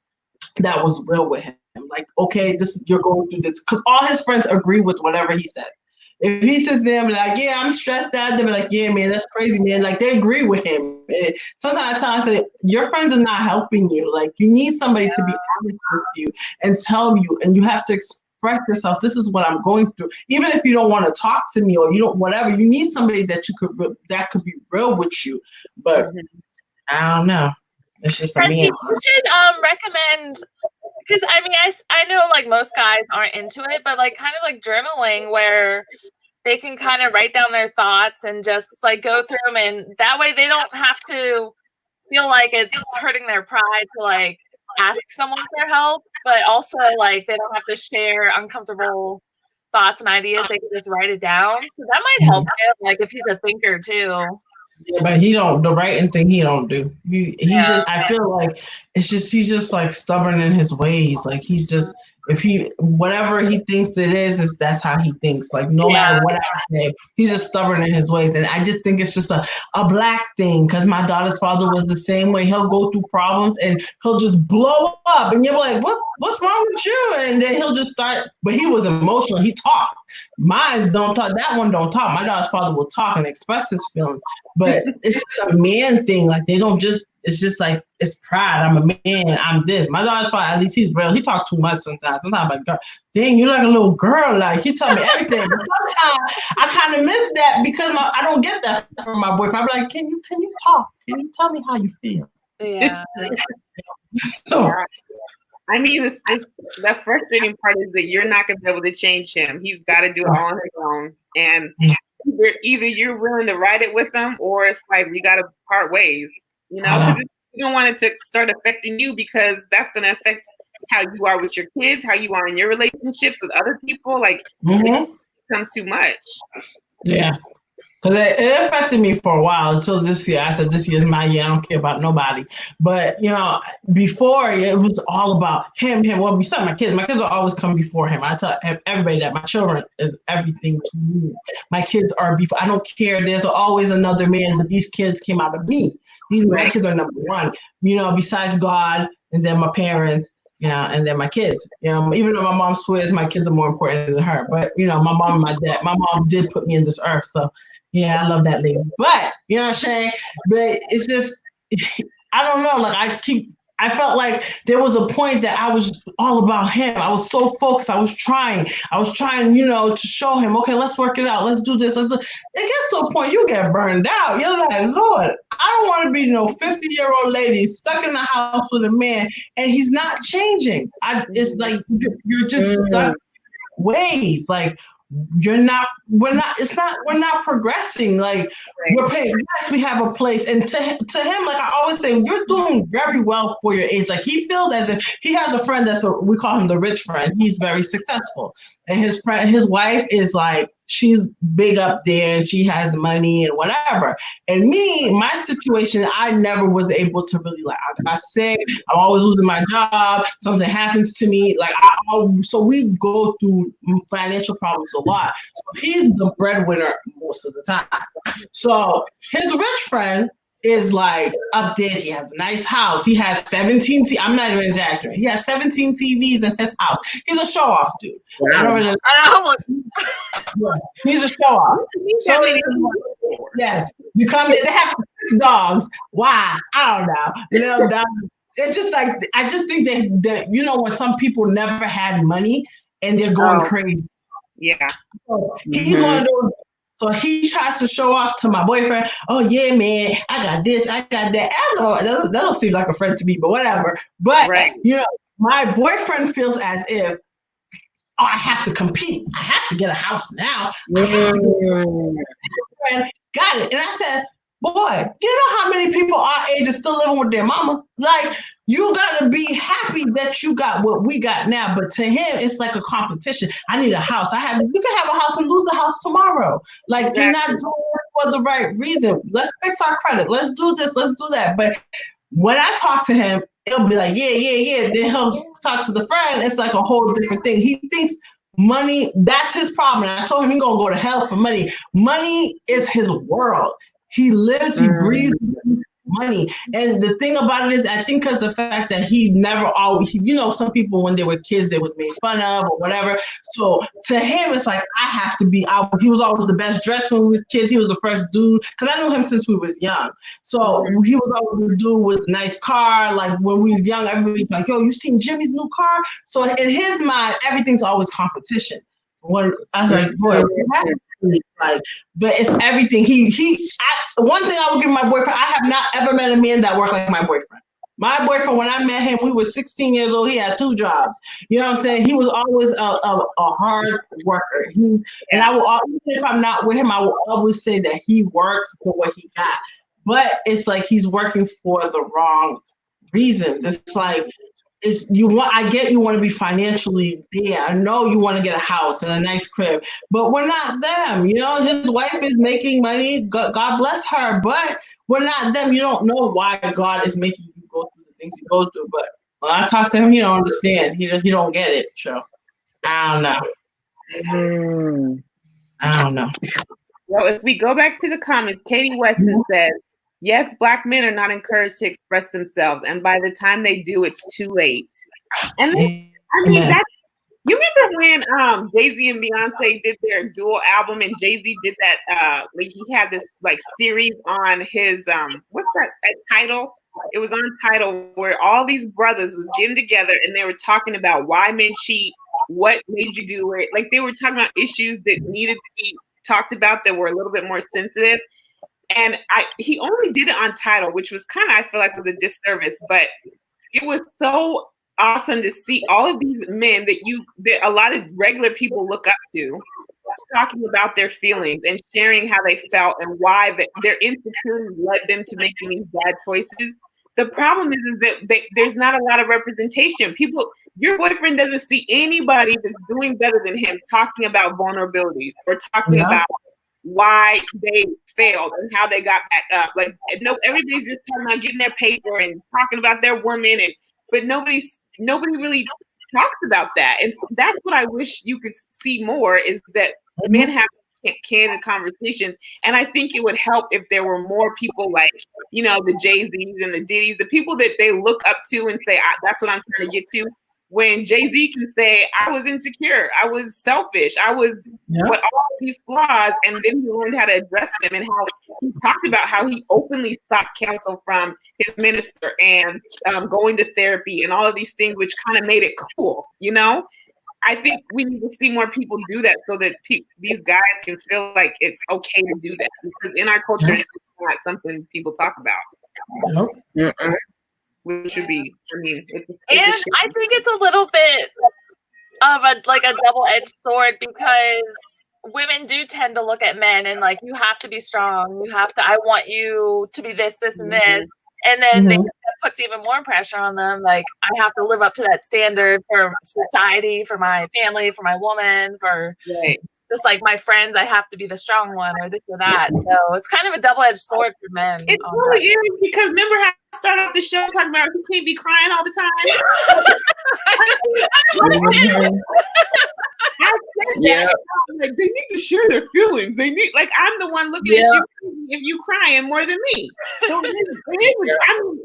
that was real with him. Like, okay, you're going through this, because all his friends agree with whatever he said. If he sits there and be like, yeah, I'm stressed out, they'll be like, yeah, man, that's crazy, man. Like, they agree with him. And sometimes I say, your friends are not helping you. Like, you need somebody to be honest with you and tell you, and you have to express yourself. This is what I'm going through. Even if you don't want to talk to me or you don't, whatever, you need somebody that could be real with you. But I don't know. It's just a man. You should recommend, because I know like most guys aren't into it, but like kind of like journaling where they can kind of write down their thoughts and just like go through them, and that way they don't have to feel like it's hurting their pride to like ask someone for help, but also like they don't have to share uncomfortable thoughts and ideas. They can just write it down. So that might help him, like if he's a thinker too. Yeah, but the writing thing he don't do. Just, I feel like it's just, he's just like stubborn in his ways. Like he's just, If he whatever he thinks it is that's how he thinks. Like no matter what I say, he's just stubborn in his ways. And I just think it's just a black thing because my daughter's father was the same way. He'll go through problems and he'll just blow up, and you're like, what's wrong with you? And then he'll just start. But he was emotional. He talked. Mine don't talk. That one don't talk. My daughter's father will talk and express his feelings, but it's just a man thing. Like they don't just. It's just like it's pride. I'm a man. I'm this. My daughter's father, at least he's real. He talks too much sometimes. Sometimes I'm like, girl, dang, you're like a little girl. Like he tell me everything. But sometimes I kind of miss that because I don't get that from my boyfriend. I'm like, can you talk? Can you tell me how you feel? Yeah. So, I mean, the frustrating part is that you're not going to be able to change him. He's got to do it all on his own. And either you're willing to ride it with him, or it's like we got to part ways. You know, because you don't want it to start affecting you, because that's going to affect how you are with your kids, how you are in your relationships with other people. Like, it becomes too much. Yeah. Because it affected me for a while until this year. I said, this year's my year. I don't care about nobody. But, you know, before it was all about him. Well, besides my kids will always come before him. I tell everybody that my children is everything to me. My kids are before. I don't care. There's always another man, but these kids came out of me. My kids are number one, you know, besides God, and then my parents, you know, and then my kids. You know, even though my mom swears my kids are more important than her. But, you know, my mom did put me in this earth. So, yeah, I love that lady. But, you know what I'm saying? But it's just, I don't know. Like, I felt like there was a point that I was all about him. I was so focused. I was trying, you know, to show him, okay, let's work it out. Let's do this. It gets to a point you get burned out. You're like, Lord, I don't want to be no 50-year-old lady stuck in the house with a man and he's not changing. It's like you're just stuck in ways. Like, we're not progressing. Like, we're paying, yes, we have a place. And to him, like I always say, you're doing very well for your age. Like, he feels as if he has a friend that's what we call him the rich friend. He's very successful. And his wife is like, she's big up there and she has money and whatever. And me, my situation, I never was able to really, like, I got sick. I'm always losing my job. Something happens to me. Like, so we go through financial problems a lot. So he's the breadwinner most of the time. So his rich friend is like up there. He has a nice house. He has 17 I'm not even exaggerating. He has 17 TVs in his house. He's a show off dude. Wow. I don't really, he's a show off. So yes, you come there. They have 6 dogs. Why? I don't know. Little dogs. It's just like, I just think that you know, when some people never had money and they're going crazy. Yeah. So he's one of those. So he tries to show off to my boyfriend. Oh yeah, man, I got this, I got that. I don't know, that don't seem like a friend to me, but whatever. But you know, my boyfriend feels as if, oh, I have to compete. I have to get a house now. Got it. And I said, boy, you know how many people our age are still living with their mama? Like, you gotta be happy that you got what we got now. But to him, it's like a competition. I need a house. You can have a house and lose the house tomorrow. Like, you're not doing it for the right reason. Let's fix our credit. Let's do this. Let's do that. But when I talk to him, he'll be like, yeah. Then he'll talk to the friend. It's like a whole different thing. He thinks money, that's his problem. And I told him he's gonna go to hell for money. Money is his world. He lives, he breathes money. And the thing about it is, I think because the fact that he never always, you know, some people when they were kids, they was made fun of or whatever. So to him, it's like, I have to be out. He was always the best dressed when we was kids. He was the first dude, because I knew him since we was young. So he was always the dude with a nice car. Like, when we was young, everybody's like, yo, you seen Jimmy's new car? So in his mind, everything's always competition. When I was like, boy, like, but it's everything. One thing I will give my boyfriend, I have not ever met a man that worked like my boyfriend. My boyfriend, when I met him, we were 16 years old. He had 2 jobs. You know what I'm saying? He was always a hard worker. And I will, even if I'm not with him, I will always say that he works for what he got. But it's like he's working for the wrong reasons. It's like, I get you want to be financially there. I know you want to get a house and a nice crib, but we're not them. You know, his wife is making money. God bless her, but we're not them. You don't know why God is making you go through the things you go through, but Well, I talk to him, he don't understand. He don't get it. So I don't know. Mm. I don't know. Well, if we go back to the comments, Katie Weston says, yes, Black men are not encouraged to express themselves, and by the time they do, it's too late. And I mean, Amen. that's, you remember when Jay-Z and Beyonce did their dual album, and Jay-Z did that, like he had this like series on his, what's that Tidal? It was on Tidal where all these brothers was getting together and they were talking about why men cheat, what made you do it. Like they were talking about issues that needed to be talked about that were a little bit more sensitive. And he only did it on Tidal, which was kind of, I feel like, was a disservice, but it was so awesome to see all of these men that a lot of regular people look up to talking about their feelings and sharing how they felt and why their insecurity led them to making these bad choices. The problem is that there's not a lot of representation. Your boyfriend doesn't see anybody that's doing better than him talking about vulnerabilities or talking about why they failed and how they got back up. Like, no, everybody's just talking about getting their paper and talking about their woman, but nobody really talks about that. And that's what I wish you could see more, is that men have candid conversations. And I think it would help if there were more people like, the Jay-Z's and the Diddy's, the people that they look up to and say, that's what I'm trying to get to. When Jay-Z can say, I was insecure, I was selfish, I was with all of these flaws, and then he learned how to address them, and how he talked about how he openly sought counsel from his minister and going to therapy and all of these things, which kind of made it cool, I think we need to see more people do that so that these guys can feel like it's okay to do that, because in our culture, it's not something people talk about. Which should be, it's and I think it's a little bit of a double-edged sword, because women do tend to look at men and like, you have to be strong, I want you to be this, and this, and then that puts even more pressure on them. Like, I have to live up to that standard for society, for my family, for my woman, for just like my friends, I have to be the strong one, or this or that. So it's kind of a double-edged sword for men. It really is, because remember how I started off the show talking about you can't be crying all the time? Like, they need to share their feelings. They need, like, I'm the one looking at you if you crying more than me. So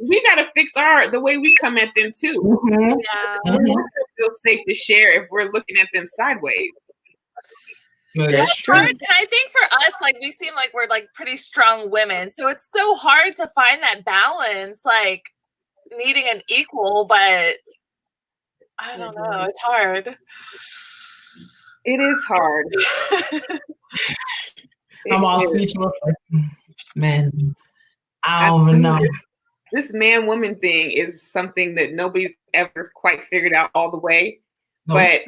we got to fix the way we come at them too. We feel safe to share if we're looking at them sideways. That's true. And I think for us, like, we seem like we're like pretty strong women, so it's so hard to find that balance, like needing an equal, but I don't know, it's hard. It is hard. I'm all speechless. Man, I don't even know. This man-woman thing is something that nobody's ever quite figured out all the way. But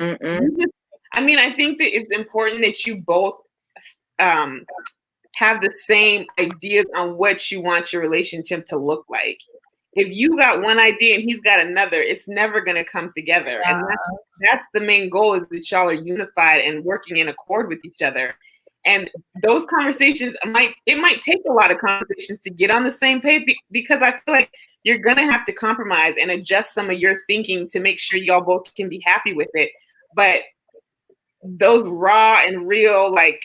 I think that it's important that you both have the same ideas on what you want your relationship to look like. If you got one idea and he's got another, it's never going to come together. And that's the main goal, is that y'all are unified and working in accord with each other. And those conversations might take a lot of conversations to get on the same page, because I feel like you're going to have to compromise and adjust some of your thinking to make sure y'all both can be happy with it. But those raw and real, like,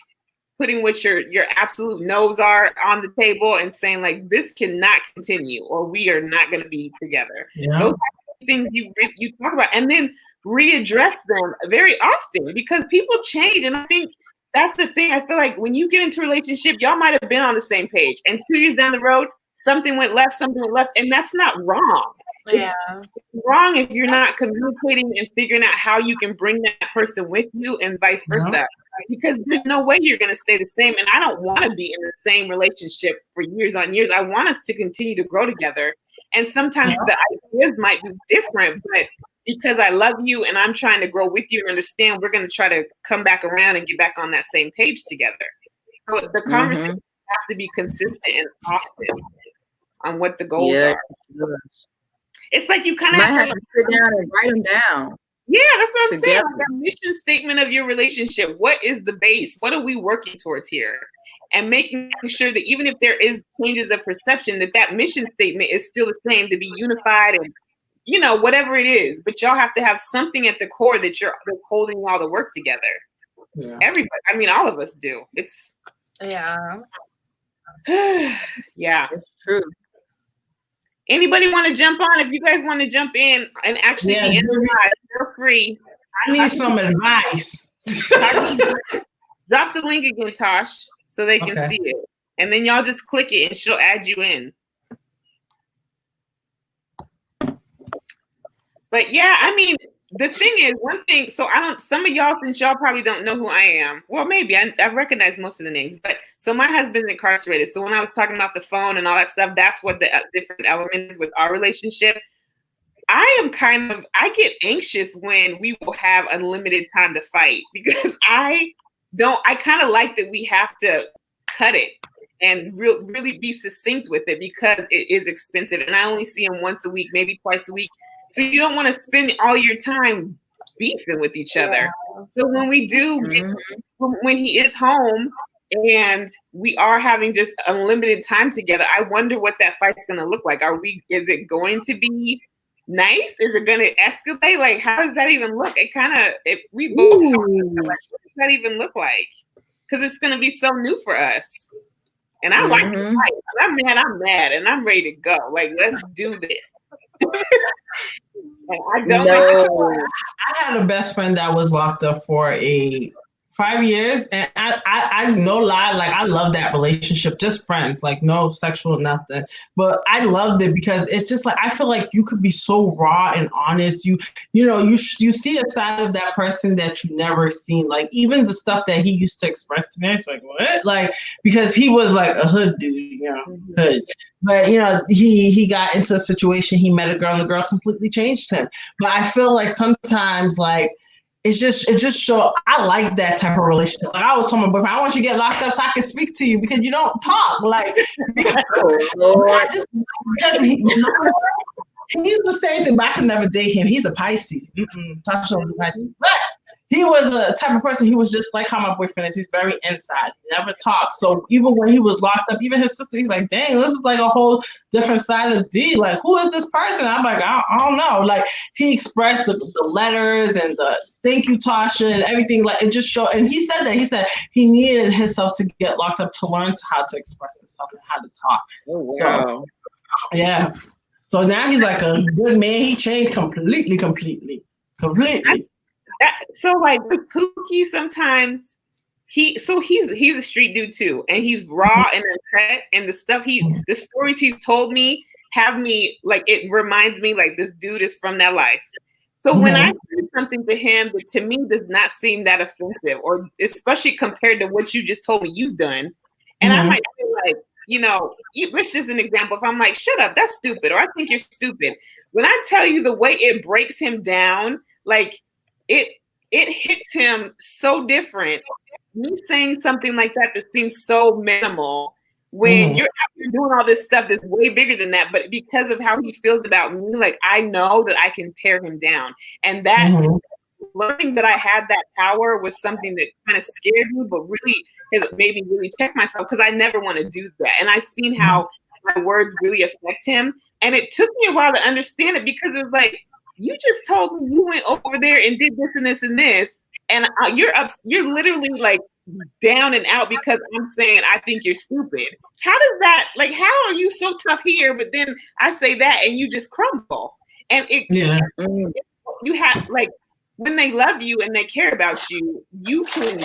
putting what your absolute no's are on the table and saying, like, this cannot continue, or we are not going to be together. Those are things you talk about, and then readdress them very often, because people change. And I think that's the thing. I feel like when you get into a relationship, y'all might have been on the same page, and 2 years down the road, something went left, and that's not wrong. It's wrong if you're not communicating and figuring out how you can bring that person with you, and vice versa. Because there's no way you're going to stay the same. And I don't want to be in the same relationship for years on years. I want us to continue to grow together. And sometimes the ideas might be different, but because I love you and I'm trying to grow with you and understand, we're going to try to come back around and get back on that same page together. So the conversation have to be consistent and often on what the goals are. It's like you kind of have to sit down and write them down. Yeah, that's what I'm saying. Like, a mission statement of your relationship. What is the base? What are we working towards here? And making sure that even if there is changes of perception, that mission statement is still the same, to be unified and, you know, whatever it is, but y'all have to have something at the core that's holding all the work together. Yeah. Everybody, I mean, all of us do. It's Yeah. yeah. It's true. Anybody want to jump on? If you guys want to jump in and actually Yeah, be inside, feel free. I need some advice. Drop the link again, Tosh, so they can Okay. see it. And then y'all just click it and she'll add you in. But yeah, I mean, the thing is, one thing, so some of y'all, since y'all probably don't know who I am, well, maybe I recognize most of the names, but so my husband's incarcerated. So when I was talking about the phone and all that stuff, that's what the different elements with our relationship. I get anxious when we will have unlimited time to fight because I kind of like that we have to cut it and really be succinct with it because it is expensive. And I only see him once a week, maybe twice a week. So you don't want to spend all your time beefing with each other. So when we do, when he is home and we are having just unlimited time together, I wonder what that fight's going to look like. Is it going to be nice? Is it going to escalate? Like, how does that even look? We both talk about, like, what does that even look like? Because it's going to be so new for us. And I like to fight. I'm mad, and I'm ready to go. Like, let's do this. And I don't know. I had a best friend that was locked up for 5 years, and I no lie, like I love that relationship, just friends, like no sexual nothing. But I loved it because it's just like I feel like you could be so raw and honest. You see a side of that person that you never seen. Like even the stuff that he used to express to me, I was like, what? Like because he was like a hood dude, hood. But he got into a situation. He met a girl, and the girl completely changed him. But I feel like sometimes like. It just show I like that type of relationship. Like I was telling my boyfriend, I want you to get locked up so I can speak to you because you don't talk. Like because he's the same thing, but I could never date him. He's a Pisces. Tasha was a Pisces. But he was a type of person, he was just like how my boyfriend is. He's very inside. He never talked. So even when he was locked up, even his sister, he's like, dang, this is like a whole different side of D. Like, who is this person? I'm like, I don't know. Like, he expressed the letters and the thank you, Tasha, and everything. Like, it just showed. And he said that. He said he needed himself to get locked up to learn how to express himself and how to talk. Oh, wow. So, yeah. So now he's like a good man. He changed completely. So like with Pookie, sometimes he's a street dude too, and he's raw and uncut, and the stories he's told me have me like, it reminds me like this dude is from that life. So when I say something to him that to me does not seem that offensive, or especially compared to what you just told me you've done, and I might feel like, let's just an example. If I'm like, shut up, that's stupid, or I think you're stupid. When I tell you the way it breaks him down, like it hits him so different. Me saying something like that seems so minimal when you're out here doing all this stuff that's way bigger than that, but because of how he feels about me, like I know that I can tear him down. And that learning that I had that power was something that kind of scared me, but really has made me really check myself because I never want to do that. And I've seen how my words really affect him. And it took me a while to understand it because it was like, you just told me you went over there and did this and this and this, and you're literally like down and out because I'm saying I think you're stupid. How does that, like, how are you so tough here, but then I say that and you just crumble? And you have, like, when they love you and they care about you, you can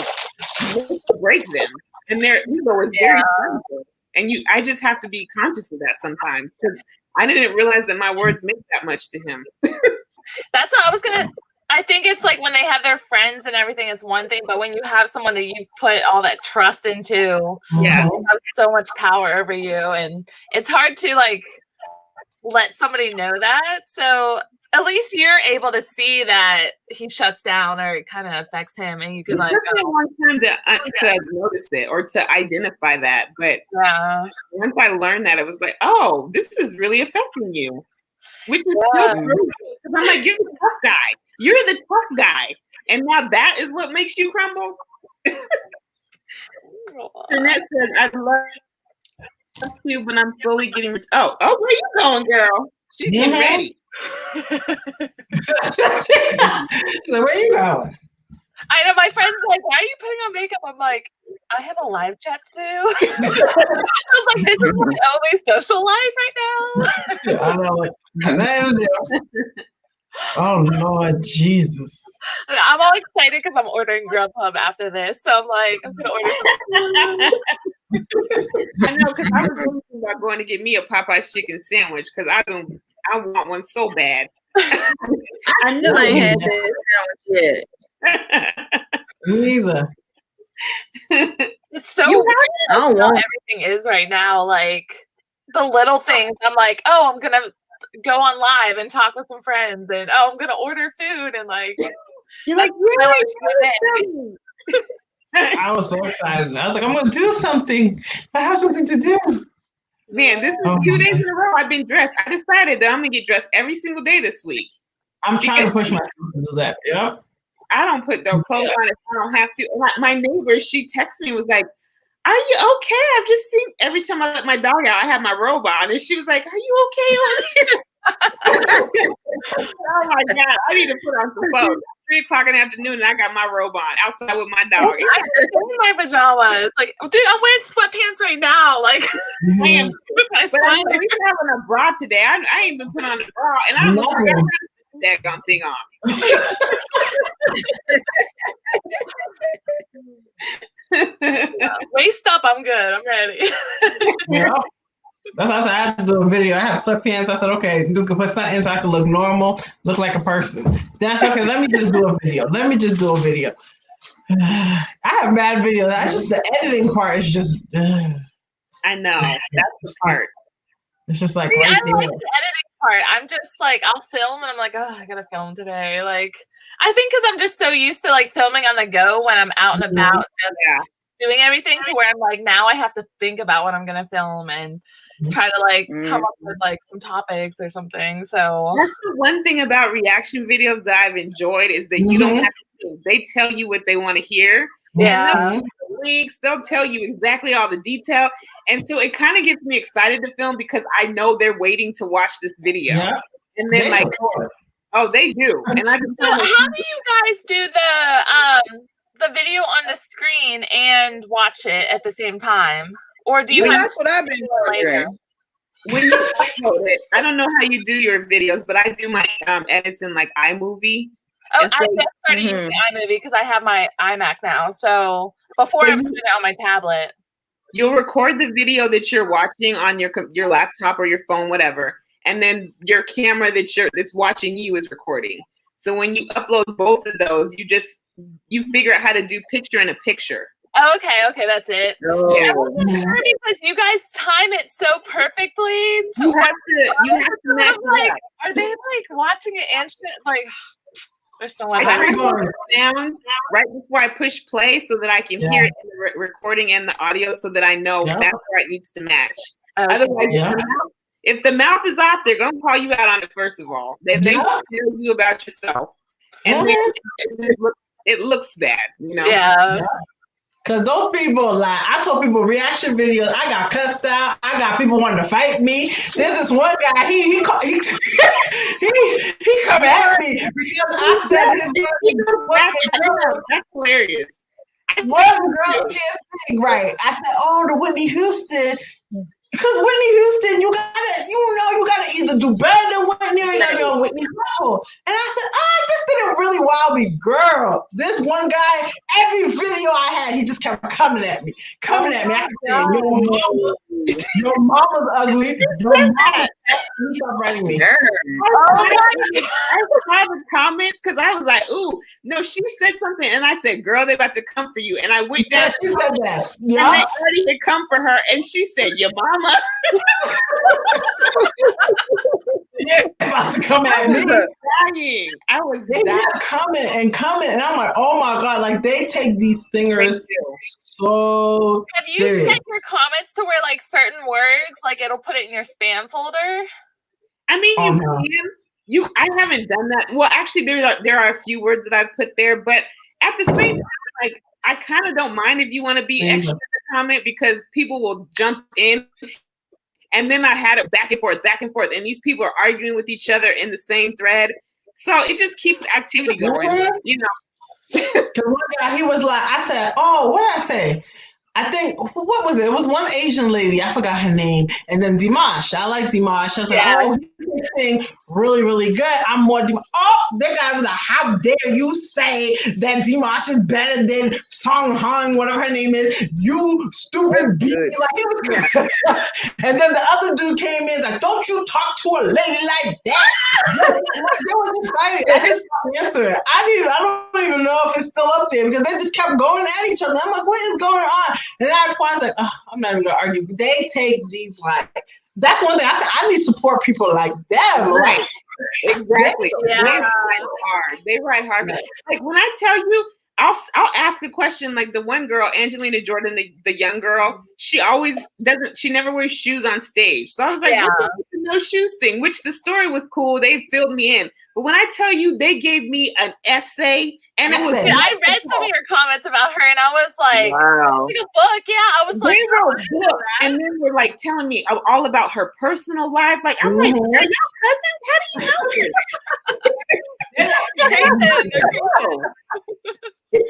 break them, and their ego is very powerful. And I just have to be conscious of that sometimes because I didn't realize that my words meant that much to him. That's what I was gonna. I think it's like when they have their friends and everything is one thing, but when you have someone that you put all that trust into, they have so much power over you, and it's hard to like let somebody know that. So at least you're able to see that he shuts down or it kind of affects him, and you can like. It took me a long time to notice it or to identify that, but once I learned that, it was like, oh, this is really affecting you. Which is so crazy because I'm like, you're the tough guy. You're the tough guy, and now that is what makes you crumble. Annette says, "I love you, but I'm slowly getting." Oh, where you going, girl? She's getting ready. So where you going? I know my friend's like, why are you putting on makeup? I'm like, I have a live chat to do. I was like, this is my only social life right now. I know, like, oh Lord Jesus. I'm all excited because I'm ordering Grubhub after this. So I'm like, I'm gonna order some. I know, because I was thinking about going to get me a Popeye's chicken sandwich because I want one so bad. I still ain't had that sandwich yet. Me either. It's so weird I don't how want everything is right now. Like the little things. I'm like, oh, I'm gonna go on live and talk with some friends, and oh, I'm gonna order food, and like you're like, really? I was so excited. I was like, I'm gonna do something. I have something to do. Man, this is 2 days in a row I've been dressed. I decided that I'm gonna get dressed every single day this week. I'm trying to push myself to do that. Yep. I don't put no clothes on if I don't have to. My neighbor, she texted me, was like, are you okay? I've just seen every time I let my dog out, I have my robe on. And she was like, are you okay over here? Oh my God, I need to put on some clothes. 3:00 in the afternoon and I got my robe on outside with my dog. I'm in my pajamas. Like, dude, I'm wearing sweatpants right now. Like, I am. But I'm at least having a bra today. I ain't even put on a bra, and I almost forgot to put that gum thing on. Waist up, I'm good. I'm ready. Yeah. That's why I said I had to do a video. I have sweatpants. I said, okay, I'm just gonna put something in so I can look normal, look like a person. That's okay. Let me just do a video. I have bad videos. That's just the editing part is just. I know. That's the part. It's just like See, right I there. like the editing part. I'm just like, I'll film and I'm like, oh, I gotta film today. Like, I think because I'm just so used to like filming on the go when I'm out and about, just doing everything to where I'm like, now I have to think about what I'm gonna film and try to like come up with like some topics or something. So that's the one thing about reaction videos that I've enjoyed is that you don't have to. They tell you what they want to hear. Yeah. Links, they'll tell you exactly all the detail. And so it kind of gets me excited to film because I know they're waiting to watch this video. Yeah. And then like, oh, they do. And I just so how do you guys do the video on the screen and watch it at the same time? Or do you have that's what I've been doing. When you upload it, I don't know how you do your videos, but I do my edits in like iMovie. Oh, I just started using iMovie because I have my iMac now. So before I was doing it on my tablet. You'll record the video that you're watching on your laptop or your phone, whatever, and then your camera that's watching you is recording. So when you upload both of those, you figure out how to do picture in a picture. Oh, okay, that's it. Oh. I wasn't sure because you guys time it so perfectly. So you have to match like, are they like watching it and shit? Like, there's so much. I sound right before I push play so that I can hear it in the recording and the audio so that I know that's where it needs to match. Okay. Otherwise, if the mouth is off, they're gonna call you out on it first of all. They tell you about yourself, and then it looks bad, you know. Yeah. Cause those people, like I told people, reaction videos. I got cussed out. I got people wanting to fight me. There's this one guy. He come at me because I said his that's hilarious. One girl can't sing right. I said, oh, the Whitney Houston. Because Whitney Houston, you gotta either do better than Whitney or you gotta be on Whitney's level. And I said, this didn't really wow me, girl. This one guy, every video I had, he just kept coming at me. I kept saying, your mama's ugly. Your mama. You stop writing me. I saw the comments because I was like, ooh, no, she said something. And I said, girl, they're about to come for you. And I went down. She said that. Yeah. And they already had come for her. And she said, your mama. About to come at me. Dying. I was they kept coming. And I'm like, oh my God, like they take these singers so Have you set your comments to where like certain words, like it'll put it in your spam folder? I mean, I haven't done that. Well, actually, there are a few words that I've put there, but at the same time, like I kind of don't mind if you want to be extra to comment because people will jump in And then I had it back and forth, and these people are arguing with each other in the same thread. So it just keeps the activity going, you know. Because one guy, he was like, I said, oh, what did I say? I think, what was it? It was one Asian lady. I forgot her name. And then Dimash. I like Dimash. I was like, oh, he's sing really, really good. I'm more Dimash. Oh, that guy was like, how dare you say that Dimash is better than Song Hong, whatever her name is. You stupid bitch. Like, he was And then the other dude came in and was like, don't you talk to a lady like that. They were just fighting. I just stopped answering. I don't even know if it's still up there because they just kept going at each other. I'm like, what is going on? And then I was like, oh, I'm not even gonna argue. They take these like that's one thing I said. I need to support people like them. Right. Like, Exactly. They ride hard. They ride hard. Like when I tell you, I'll ask a question. Like the one girl, Angelina Jordan, the young girl, she never wears shoes on stage. So I was like, what's the no shoes thing? Which the story was cool. They filled me in. But when I tell you, they gave me an essay. And it was I read some of your comments about her, and I was like, wow. a book. Yeah, I was like, they wrote books, and then we're like telling me all about her personal life. Like I'm like, are y'all cousins? How do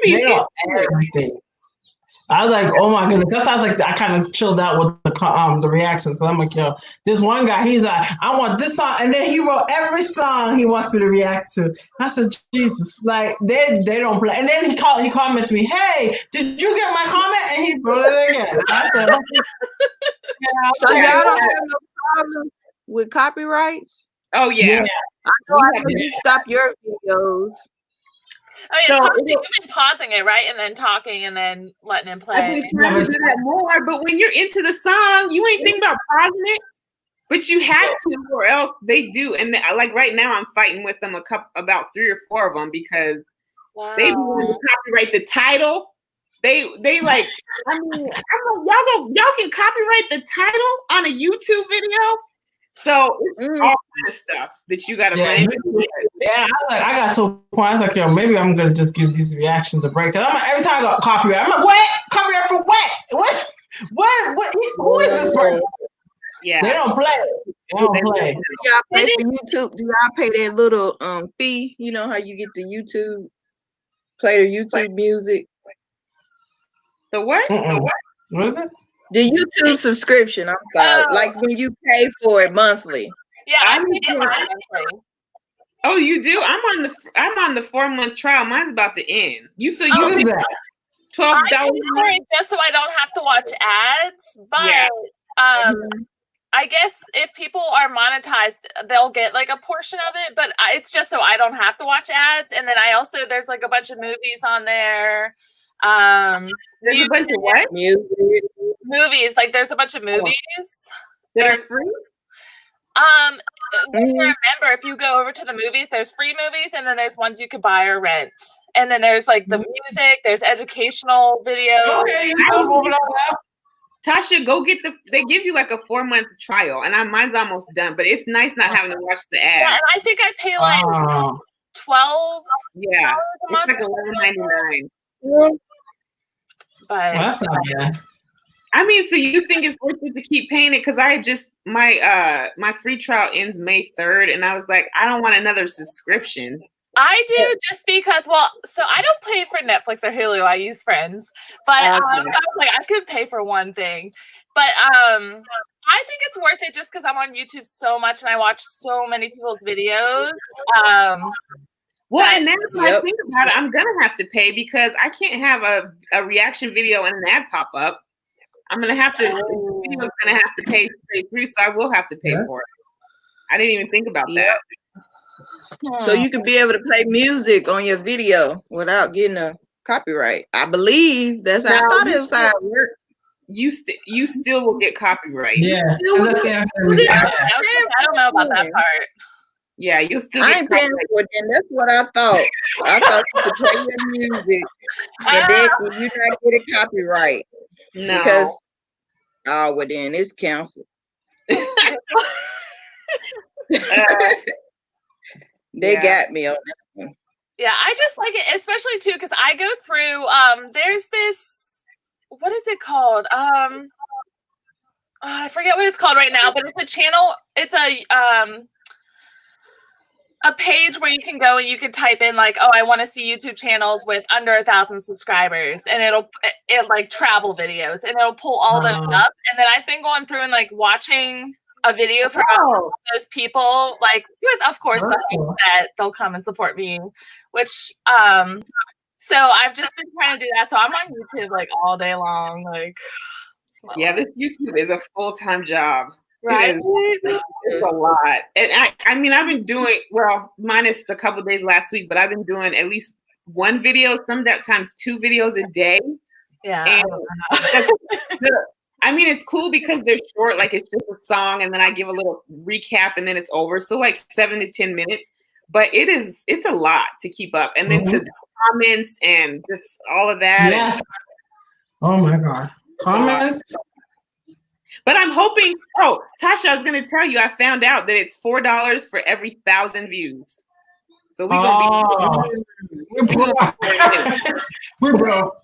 you know? everything. I was like, oh my goodness. That's how I was like, I kind of chilled out with the reactions because I'm like, yo, this one guy, he's like, I want this song, and then he wrote every song he wants me to react to. I said, Jesus, like they don't play. And then he commented to me, hey, did you get my comment? And he wrote it again. I said, so y'all don't have no problem with copyrights? Oh yeah. I know I know you stop your videos. Oh yeah, so you've been pausing it, right? And then talking and then letting him play. I've been trying to do that more, but when you're into the song, you ain't thinking about pausing it. But you have to, or else they do. And like right now, I'm fighting with them about 3 or 4 of them because they want to copyright the title. They like. I mean, I'm like, y'all can copyright the title on a YouTube video. So it's all kind of stuff that you got to run into. Yeah, I got to a point. I was like, yo, maybe I'm gonna just give these reactions a break. Cause I'm like, every time I got copyright, I'm like, what? Copyright for what? What? Who is this person? Yeah, they don't play. They don't play. Do y'all pay for YouTube? Do y'all pay that little fee? You know how you get the YouTube, play the YouTube music. The what? What is it? The YouTube subscription. I'm sorry, like when you pay for it monthly. Yeah, I pay monthly. Oh, you do? I'm on the 4-month trial. Mine's about to end. You pay $12 just so I don't have to watch ads. But I guess if people are monetized, they'll get like a portion of it. But it's just so I don't have to watch ads. And then there's like a bunch of movies on there. There's a bunch of what? Movies. Like there's a bunch of movies that are free. Remember, if you go over to the movies, there's free movies, and then there's ones you could buy or rent, and then there's like the music, there's educational videos. Okay, Tasha, go get they give you like a 4-month trial, and mine's almost done, but it's nice not having to watch the ads. Yeah, and I think I pay like $12. Yeah, a month. It's like $11.99. But that's not bad. I mean, so you think it's worth it to keep paying it? Because I just my free trial ends May 3rd, and I was like, I don't want another subscription. I do just because, so I don't pay for Netflix or Hulu. I use Friends, but so I was like, I could pay for one thing, but I think it's worth it just because I'm on YouTube so much and I watch so many people's videos. And now if I think about it, I'm gonna have to pay because I can't have a reaction video and an ad pop up. I'm gonna have to. The video's gonna have to pay straight through, so I will have to pay for it. I didn't even think about that. So you can be able to play music on your video without getting a copyright. I believe that's how I thought it was how it worked. You still will get copyright. Yeah. I don't know about that part. Yeah, you'll still. I ain't paying for it. Then that's what I thought. I thought you could play your music, but then you not get a copyright. No. Because well then it's canceled. They got me on that one. Yeah, I just like it, especially too, because I go through there's this, what is it called? I forget what it's called right now, but it's a channel. It's a page where you can go and you can type in like, oh, I want to see YouTube channels with under 1,000 subscribers, and it like travel videos, and it'll pull all those up. And then I've been going through and like watching a video from those people, like with, of course, the hope that they'll come and support me, which so I've just been trying to do that. So I'm on YouTube like all day long, like. Yeah, this YouTube is a full-time job. Right. It's a lot. And I mean, I've been doing, well, minus the couple days last week, but I've been doing at least one video, sometimes 2 videos a day. Yeah. And I mean, it's cool because they're short, like it's just a song and then I give a little recap and then it's over. So like 7 to 10 minutes, but it's a lot to keep up. And then to the comments and just all of that. Yes. Oh my God. Comments. But I'm hoping, Tasha, I was going to tell you, I found out that it's $4 for every 1,000 views. So we're going to be. We're broke. We're broke.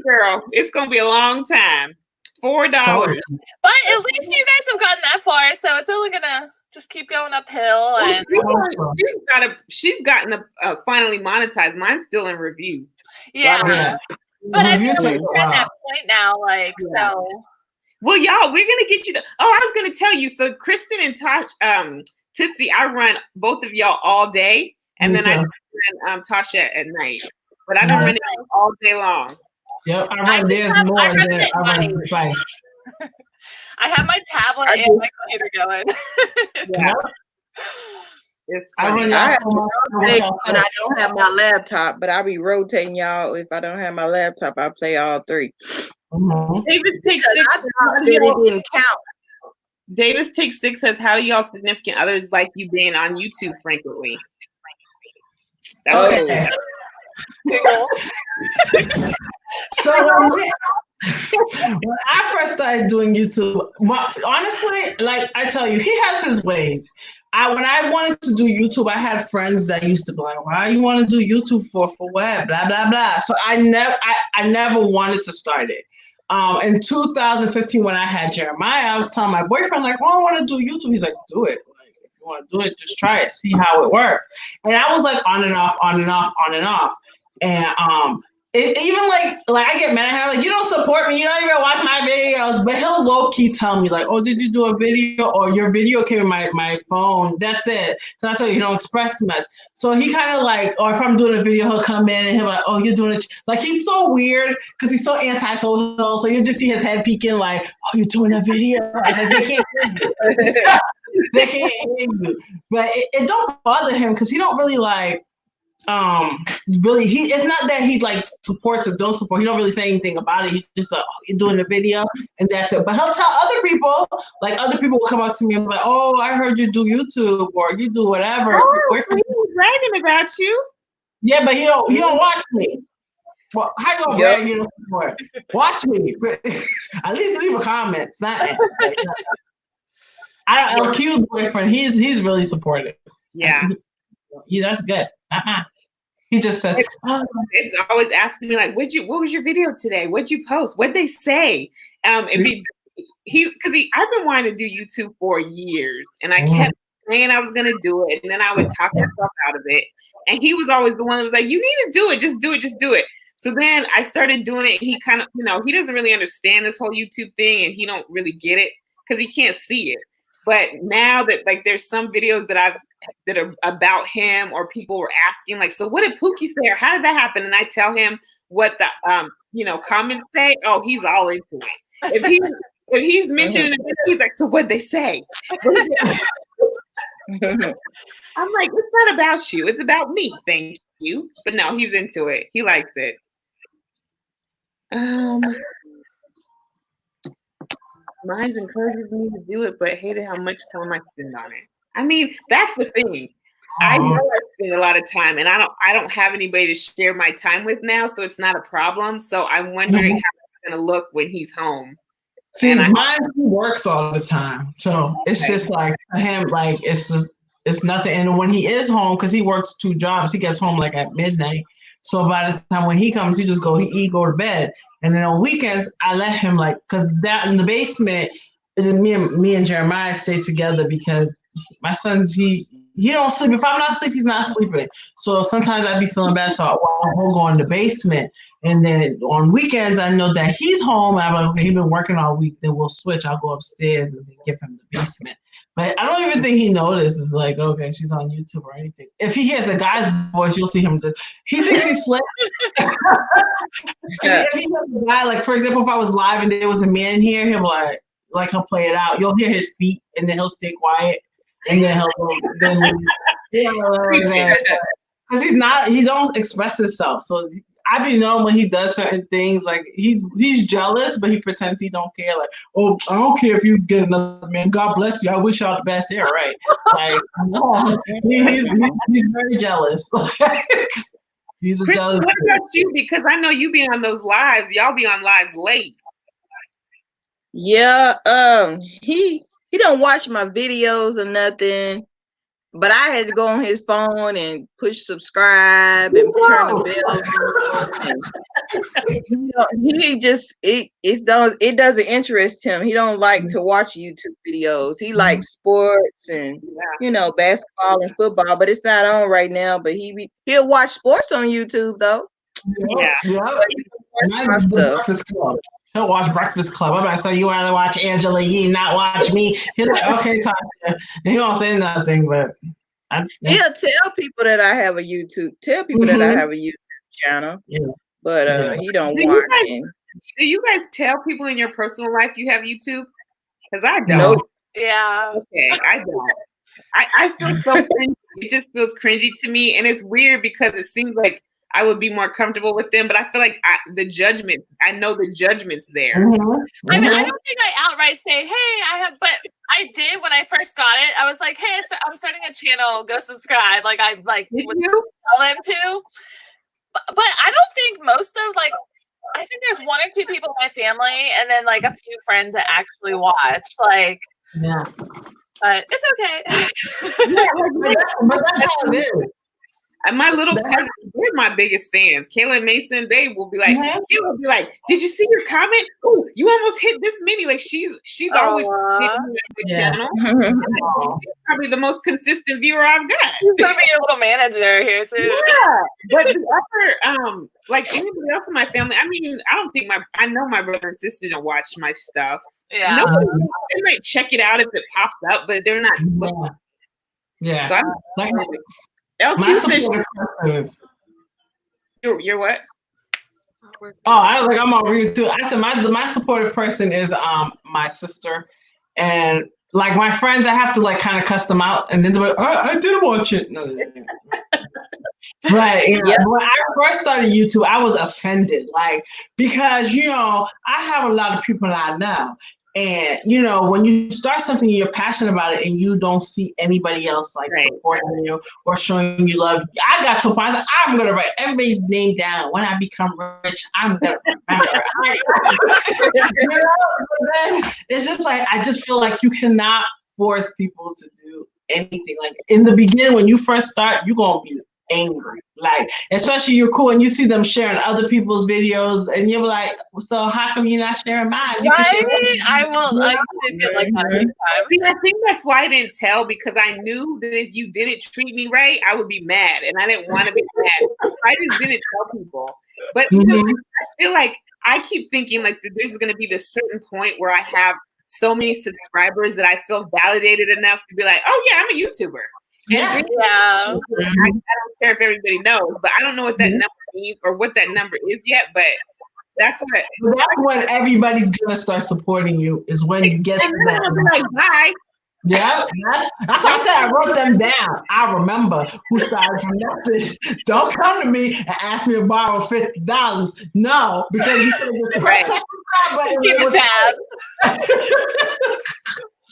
Girl, it's going to be a long time. $4. But at least you guys have gotten that far, so it's only going to just keep going uphill. And she's gotten finally monetized. Mine's still in review. Yeah. But I feel like we're at that point now, like, so. Well, y'all, we're gonna get you I was gonna tell you. So Kristen and Tootsie, I run both of y'all all day, and then I run Tasha at night. But I've been running all day long. Yep, I run theirs more than I run precise. I have my tablet and my computer going. Yeah. It's funny. I don't have my laptop, but I'll be rotating y'all. If I don't have my laptop, I'll play all 3. Davis takes 6. Didn't count. Davis takes 6 says, how do y'all significant others like you being on YouTube frequently? Okay. So when I first started doing YouTube, honestly, like I tell you, he has his ways. When I wanted to do YouTube, I had friends that used to be like, "Why you want to do YouTube for what? Blah blah blah." So I never wanted to start it. In 2015, when I had Jeremiah, I was telling my boyfriend like, "Oh, I want to do YouTube." He's like, "Do it. Like, if you want to do it, just try it, see how it works." And I was like on and off, on and off, on and off. And even like I get mad at him, like, you don't support me, you don't even watch my videos, but he'll low-key tell me like, oh, did you do a video, or your video came in my phone, that's it. So that's why you don't express much. So he kind of like, or if I'm doing a video, he'll come in and he'll like, oh, you're doing it, like he's so weird because he's so antisocial, so you just see his head peeking like, oh, you're doing a video. I like, they can't hear you. They can't hear you. But it don't bother him because he don't really like really, it's not that he like supports or don't support. He don't really say anything about it. He's just like, oh, you're doing a video and that's it. But he'll tell other people, like other people will come up to me and be like, oh, I heard you do YouTube or you do whatever. Oh, he was bragging about you. Yeah, but he don't watch me. Well, how you gonna brag you don't support? Watch me. At least leave a comment. Something. LQ's boyfriend, he's really supportive. Yeah. That's good. He just said, it's always asking me like, what was your video today? What'd you post? What'd they say? I've been wanting to do YouTube for years, and I kept saying I was gonna do it, and then I would talk myself out of it. And he was always the one that was like, you need to do it, just do it, just do it. So then I started doing it. He kind of, he doesn't really understand this whole YouTube thing, and he don't really get it because he can't see it. But now that like there's some videos that are about him, or people were asking like, so what did Pookie say, or how did that happen? And I tell him what the comments say. Oh, he's all into it. If he's mentioning it, he's like, so what'd they say? I'm like, it's not about you, it's about me. Thank you. But no, he's into it. He likes it. Mine encourages me to do it, but hated how much time I spend on it. I mean, that's the thing. I know I spend a lot of time, and I don't have anybody to share my time with now, so it's not a problem. So I'm wondering how it's gonna look when he's home. See, mine he works all the time, so it's just like for him, like it's nothing. And when he is home, because he works 2 jobs, he gets home like at midnight. So by the time when he comes, he just go to bed. And then on weekends, I let him like, cause that in the basement, me and Jeremiah stay together because my son, he don't sleep. If I'm not asleep, he's not sleeping. So sometimes I'd be feeling bad. So we'll go in the basement. And then on weekends, I know that he's home. I'm like, okay, he's been working all week. Then we'll switch. I'll go upstairs and then give him the basement. But I don't even think he notices, like, okay, she's on YouTube or anything. If he hears a guy's voice, you'll see him. He thinks he's slick. If he hears a guy, like, for example, if I was live and there was a man in here, he'll be like he'll play it out. You'll hear his feet, and then he'll stay quiet, and then because he don't express himself. So I be knowing when he does certain things, like he's jealous, but he pretends he don't care. Like, oh, I don't care if you get another man. God bless you. I wish y'all the best. Yeah, right. Like, no, he's very jealous. He's a Chris, jealous. what about you? Because I know you be on those lives. Y'all be on lives late. Yeah, he don't watch my videos or nothing, but I had to go on his phone and push subscribe and turn the bell. It doesn't interest him. He don't like to watch YouTube videos. He likes sports and basketball and football, but it's not on right now. But he'll watch sports on YouTube though. Yeah. He'll watch Breakfast Club. I'm like, so you want to watch Angela Yee, not watch me? He's like, okay, Tasha. And he won't say nothing, but he'll tell people that I have a YouTube. Tell people that I have a YouTube channel. Yeah. But he don't watch it. Do you guys tell people in your personal life you have YouTube? Because I don't. Nope. Yeah. Okay, I don't. I feel so cringy. It just feels cringy to me, and it's weird because it seems like I would be more comfortable with them, but I feel like I know the judgment's there. I mean, I don't think I outright say, hey, but I did when I first got it. I was like, hey, I'm starting a channel, go subscribe. Like, I would tell them to. But I don't think most of, I think there's one or two people in my family and then, a few friends that actually watch. Yeah. But it's okay. But that's how it is. And my little cousins, they're my biggest fans. Kayla and Mason, they will be like, Kayla will be like, did you see your comment? Oh, you almost hit this many. Like she's always hitting the channel. She's probably the most consistent viewer I've got. She's gonna be your little manager here soon. Yeah. But the other, anybody else in my family, I mean, I know my brother and sister don't watch my stuff. Yeah. They might check it out if it pops up, but they're not looking. Yeah. So LQ says you're what? Oh, I was like, I'm on read too. I said my supportive person is my sister, and my friends, I have to kind of cuss them out, and then they're like, I didn't watch it. No. Right. Yeah. When I first started YouTube, I was offended, because I have a lot of people I know. And when you start something, you're passionate about it, and you don't see anybody else supporting you or showing you love. I got to a point, I'm gonna write everybody's name down. When I become rich, I'm gonna remember. But then it's just I just feel like you cannot force people to do anything. In the beginning, when you first start, you're gonna be angry, especially you're cool and you see them sharing other people's videos and you're like, so how come you're not sharing mine? I did get like that. See, I think that's why I didn't tell, because I knew that if you didn't treat me right, I would be mad, and I didn't want to be mad. I just didn't tell people. But I feel like I keep thinking there's going to be this certain point where I have so many subscribers that I feel validated enough to be like, oh yeah, I'm a YouTuber. I don't care if everybody knows, but I don't know what that number means or what that number is yet. But that's when everybody's gonna start supporting you, is when you get to that. Be like, bye. Yeah, that's why I said I wrote them down. I remember who started from nothing. Don't come to me and ask me to borrow $50. No, because you could have just keep it tab.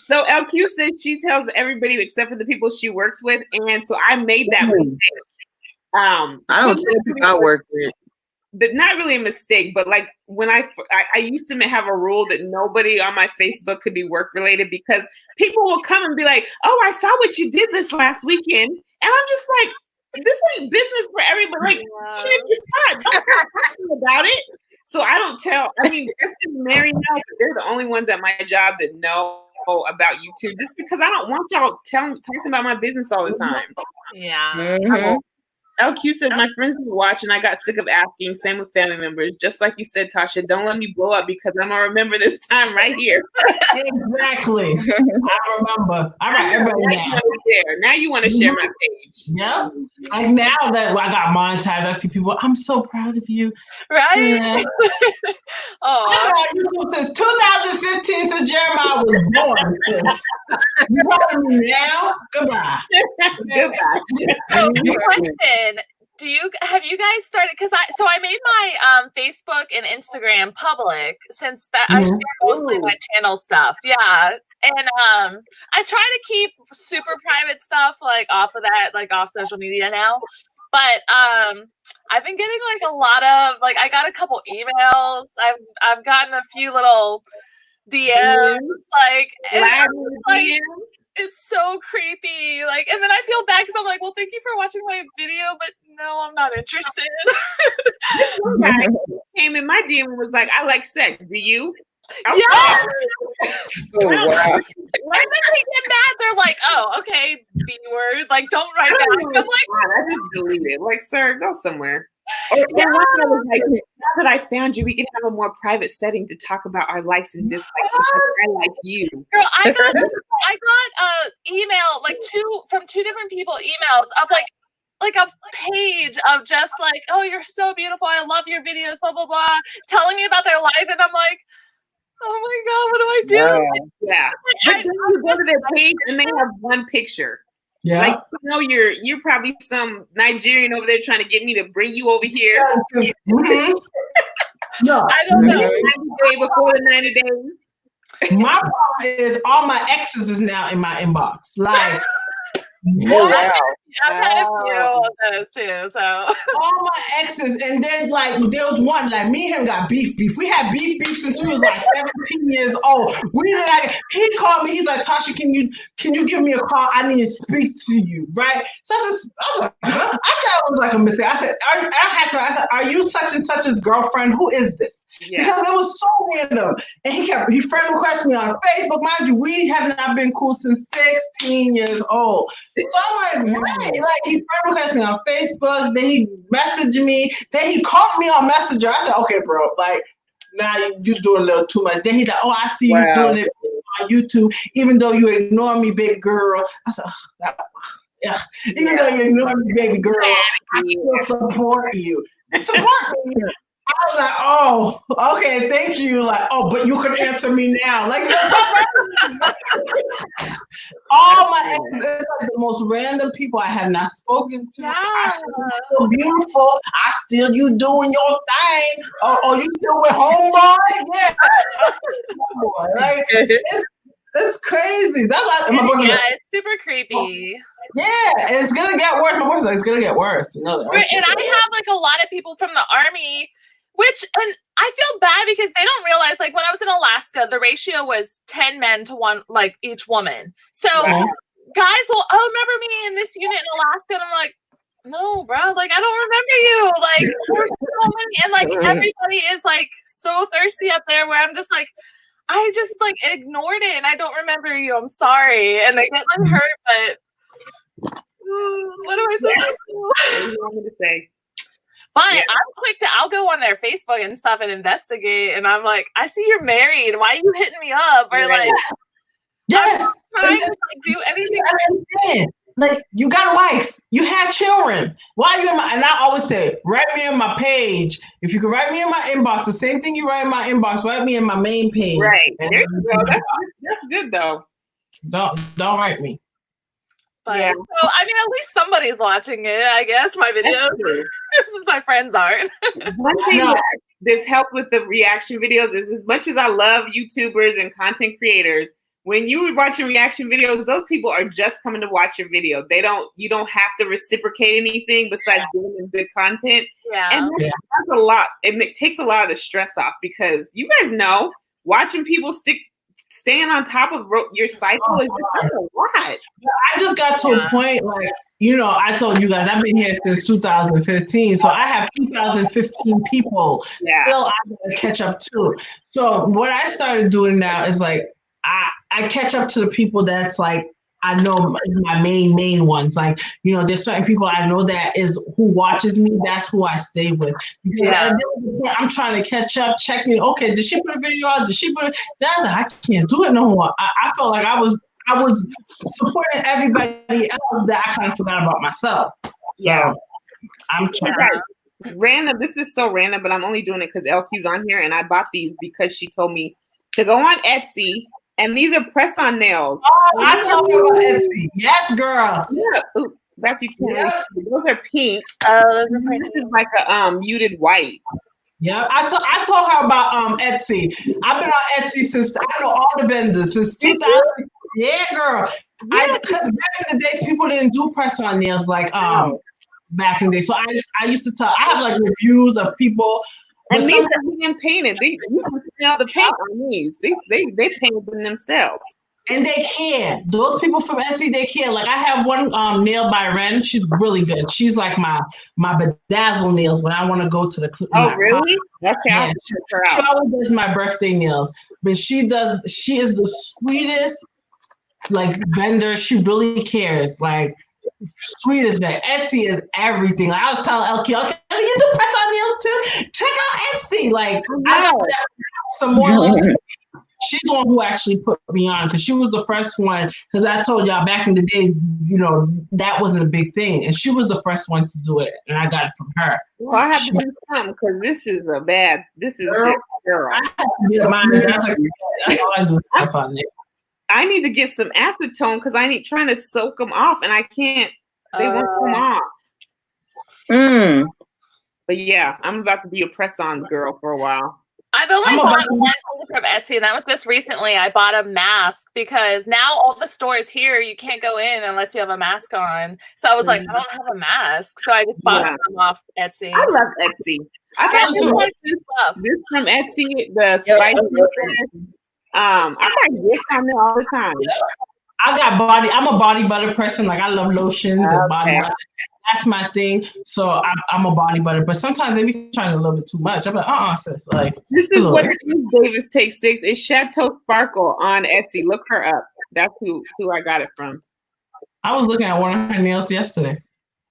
So LQ says she tells everybody except for the people she works with, and so I made that mistake. I don't tell people I work with. Not really a mistake, but when I used to have a rule that nobody on my Facebook could be work related, because people will come and be like, "Oh, I saw what you did this last weekend," and I'm just like, "This ain't business for everybody." Even if you saw it, don't talk about it. So I don't tell. I mean, they're married now, but they're the only ones at my job that know about YouTube. Just because I don't want y'all talking about my business all the time. Yeah. Mhm. LQ said my friends will watch, and I got sick of asking. Same with family members. Just like you said, Tasha, don't let me blow up because I'm gonna remember this time right here. Exactly. I remember. All right, everybody now. Now you want to share my page. Yeah. Like now that I got monetized, I see people. I'm so proud of you. Right? Yeah. Oh, I've been on YouTube since 2015, since Jeremiah was born. You proud of me now? Goodbye. Goodbye. so question. Have you guys started, because I made my Facebook and Instagram public, since that I share mostly my channel stuff. Yeah. And I try to keep super private stuff like off of that, like off social media now. But I've been getting like a lot of, like, I got a couple emails. I've gotten a few little DMs, like, and it's so creepy. Like, and then I feel bad because I'm like, well, thank you for watching my video, but no, I'm not interested. One guy came in my DM and was like, I like sex. Do you? Yeah. Oh, wow. And then they get mad. They're like, oh, okay, B word. Like, don't write back. I'm like, I just deleted. Like, sir, go somewhere. Or one guy was like, now that I found you, we can have a more private setting to talk about our likes and dislikes. I like you. Girl, I got email, like from two different people, emails of like a page of just like, oh, you're so beautiful. I love your videos, blah, blah, blah, telling me about their life. And I'm like, oh my God, what do I do? Wow. Yeah. But then you go to their page and they have one picture. Yeah. Like, you know, you're probably some Nigerian over there trying to get me to bring you over here. Mm-hmm. No. I don't know. 90 days before the 90 days. My problem is all my exes is now in my inbox. Like, Oh, wow. I've had a few of those too. So all my exes, and then like there was one, like me and him got beef. We had beef since we was like 17 years old. We did like, he called me, he's like, Tasha, can you give me a call? I need to speak to you, right? So I was like, huh? I thought it was like a mistake. I said, I said, are you such and such's girlfriend? Who is this? Yeah. Because it was so random. And he friend requested me on Facebook. Mind you, we have not been cool since 16 years old. So I'm like, what? Like, he friend requested me on Facebook, then he messaged me, then he called me on Messenger. I said, okay, bro, like, now you're doing a little too much. Then he's like, oh, I see you doing it on YouTube, even though you ignore me, baby girl. I said, yeah. Even though you ignore me, baby girl, I still support you. Support me. I was like, oh, okay, thank you. Like, oh, but you can answer me now. Like, all my exes, it's like the most random people I have not spoken to. Yeah. I still feel beautiful. I still, you doing your thing. Oh, you still with homeboy? Yeah. Homeboy. Like, it's crazy. That's like, my boyfriend, yeah, it's super creepy. yeah, it's gonna get worse. My boyfriend's like, it's gonna get worse. You know that. And I have like a lot of people from the army, and I feel bad because they don't realize, like, when I was in Alaska, the ratio was 10 men to 1, like, each woman. So guys will, oh, remember me in this unit in Alaska? And I'm like, no, bro, like, I don't remember you. Like, there's so many, and like everybody is like so thirsty up there where I'm just like, I just like ignored it and I don't remember you. I'm sorry. And they get like hurt, but what am I supposed to do? What do you want me to say? But I'm quick I'll go on their Facebook and stuff and investigate. And I'm like, I see you're married. Why are you hitting me up? Or like, yes. I'm trying to like, do anything. Like, you got a wife, you have children. Why are you in my, and I always say, write me in my page. If you can write me in my inbox, the same thing you write in my inbox, write me in my main page. Right. There you go. That's good though. Don't write me. But, so, I mean, at least somebody's watching it, I guess, my videos. Since my friends aren't. One thing that's helped with the reaction videos is, as much as I love YouTubers and content creators, when you watch reaction videos, those people are just coming to watch your video. You don't have to reciprocate anything besides giving them good content. Yeah. And that's a lot. It takes a lot of the stress off, because you guys know, watching people stick staying on top of your cycle is just a lot. I just got to a point like, you know, I told you guys I've been here since 2015, so I have 2015 people still I gotta catch up to. So what I started doing now is like I catch up to the people that's like I know my main ones. Like, you know, there's certain people I know that is who watches me. That's who I stay with. Because I'm trying to catch up, check me. Okay, did she put a video on? Did she put it? That's I can't do it no more. I felt like I was supporting everybody else that I kind of forgot about myself. So I'm trying. Random. This is so random, but I'm only doing it because LQ's on here, and I bought these because she told me to go on Etsy. And these are press-on nails. Oh, I told you about Etsy. Yes, girl. Yeah. Ooh, that's you. Those are pink. Oh, those are pretty. This is like a muted white. Yeah, I told her about Etsy. I've been on Etsy since I know all the vendors since 2000. Yeah, girl. Because back in the days, people didn't do press-on nails like back in the day. So I used to tell. I have like reviews of people. And these are hand painted. You can smell the paint on these. They painted them themselves. And they care. Those people from Etsy, they care. Like I have one nail by Ren. She's really good. She's like my bedazzle nails when I want to go to the. Oh, really? Okay. Yeah, she always does my birthday nails, but she is the sweetest like vendor. She really cares. Like sweetest man. Etsy is everything. Like, I was telling LQ, okay, you do press on nails too? Check out Etsy. Like I got some more links. She's the one who actually put me on because she was the first one. Because I told y'all back in the days, you know, that wasn't a big thing, and she was the first one to do it, and I got it from her. Well, I have to do something because this is girl. I have to get mine. That's all I do. Press on nails. I need to get some acetone because trying to soak them off, and I can't. They won't come off. But yeah, I'm about to be a press-on girl for a while. I've only bought one thing from Etsy, and that was just recently. I bought a mask because now all the stores here, you can't go in unless you have a mask on. So I was like, I don't have a mask. So I just bought them off Etsy. I love Etsy. I got this from Etsy, the spice. I got gifts on there all the time. I'm a body butter person. Like I love lotions and body butter. That's my thing. So I'm a body butter. But sometimes they be trying a little bit too much. I'm like, sis. Like this is what Davis Takes 6. It's Chateau Sparkle on Etsy. Look her up. That's who I got it from. I was looking at one of her nails yesterday.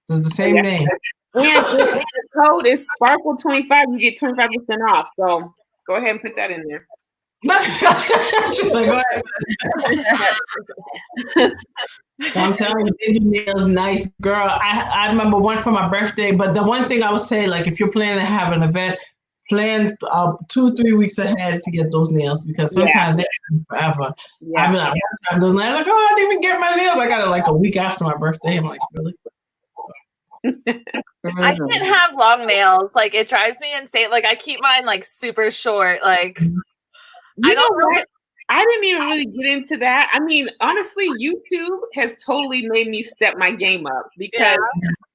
It's the same name. And the code is Sparkle25. You get 25% off. So go ahead and put that in there. She's like, go ahead. I'm telling you, they do nails nice, girl. I remember one for my birthday, but the one thing I would say, like, if you're planning to have an event, plan 2-3 weeks ahead to get those nails because sometimes they take forever. Yeah. I mean, like, one time those nails, like, oh, I didn't even get my nails. I got it like a week after my birthday. I'm like, really? I can't have long nails. Like, it drives me insane. Like, I keep mine like super short. Like. You know what? I didn't even really get into that. I mean, honestly, YouTube has totally made me step my game up because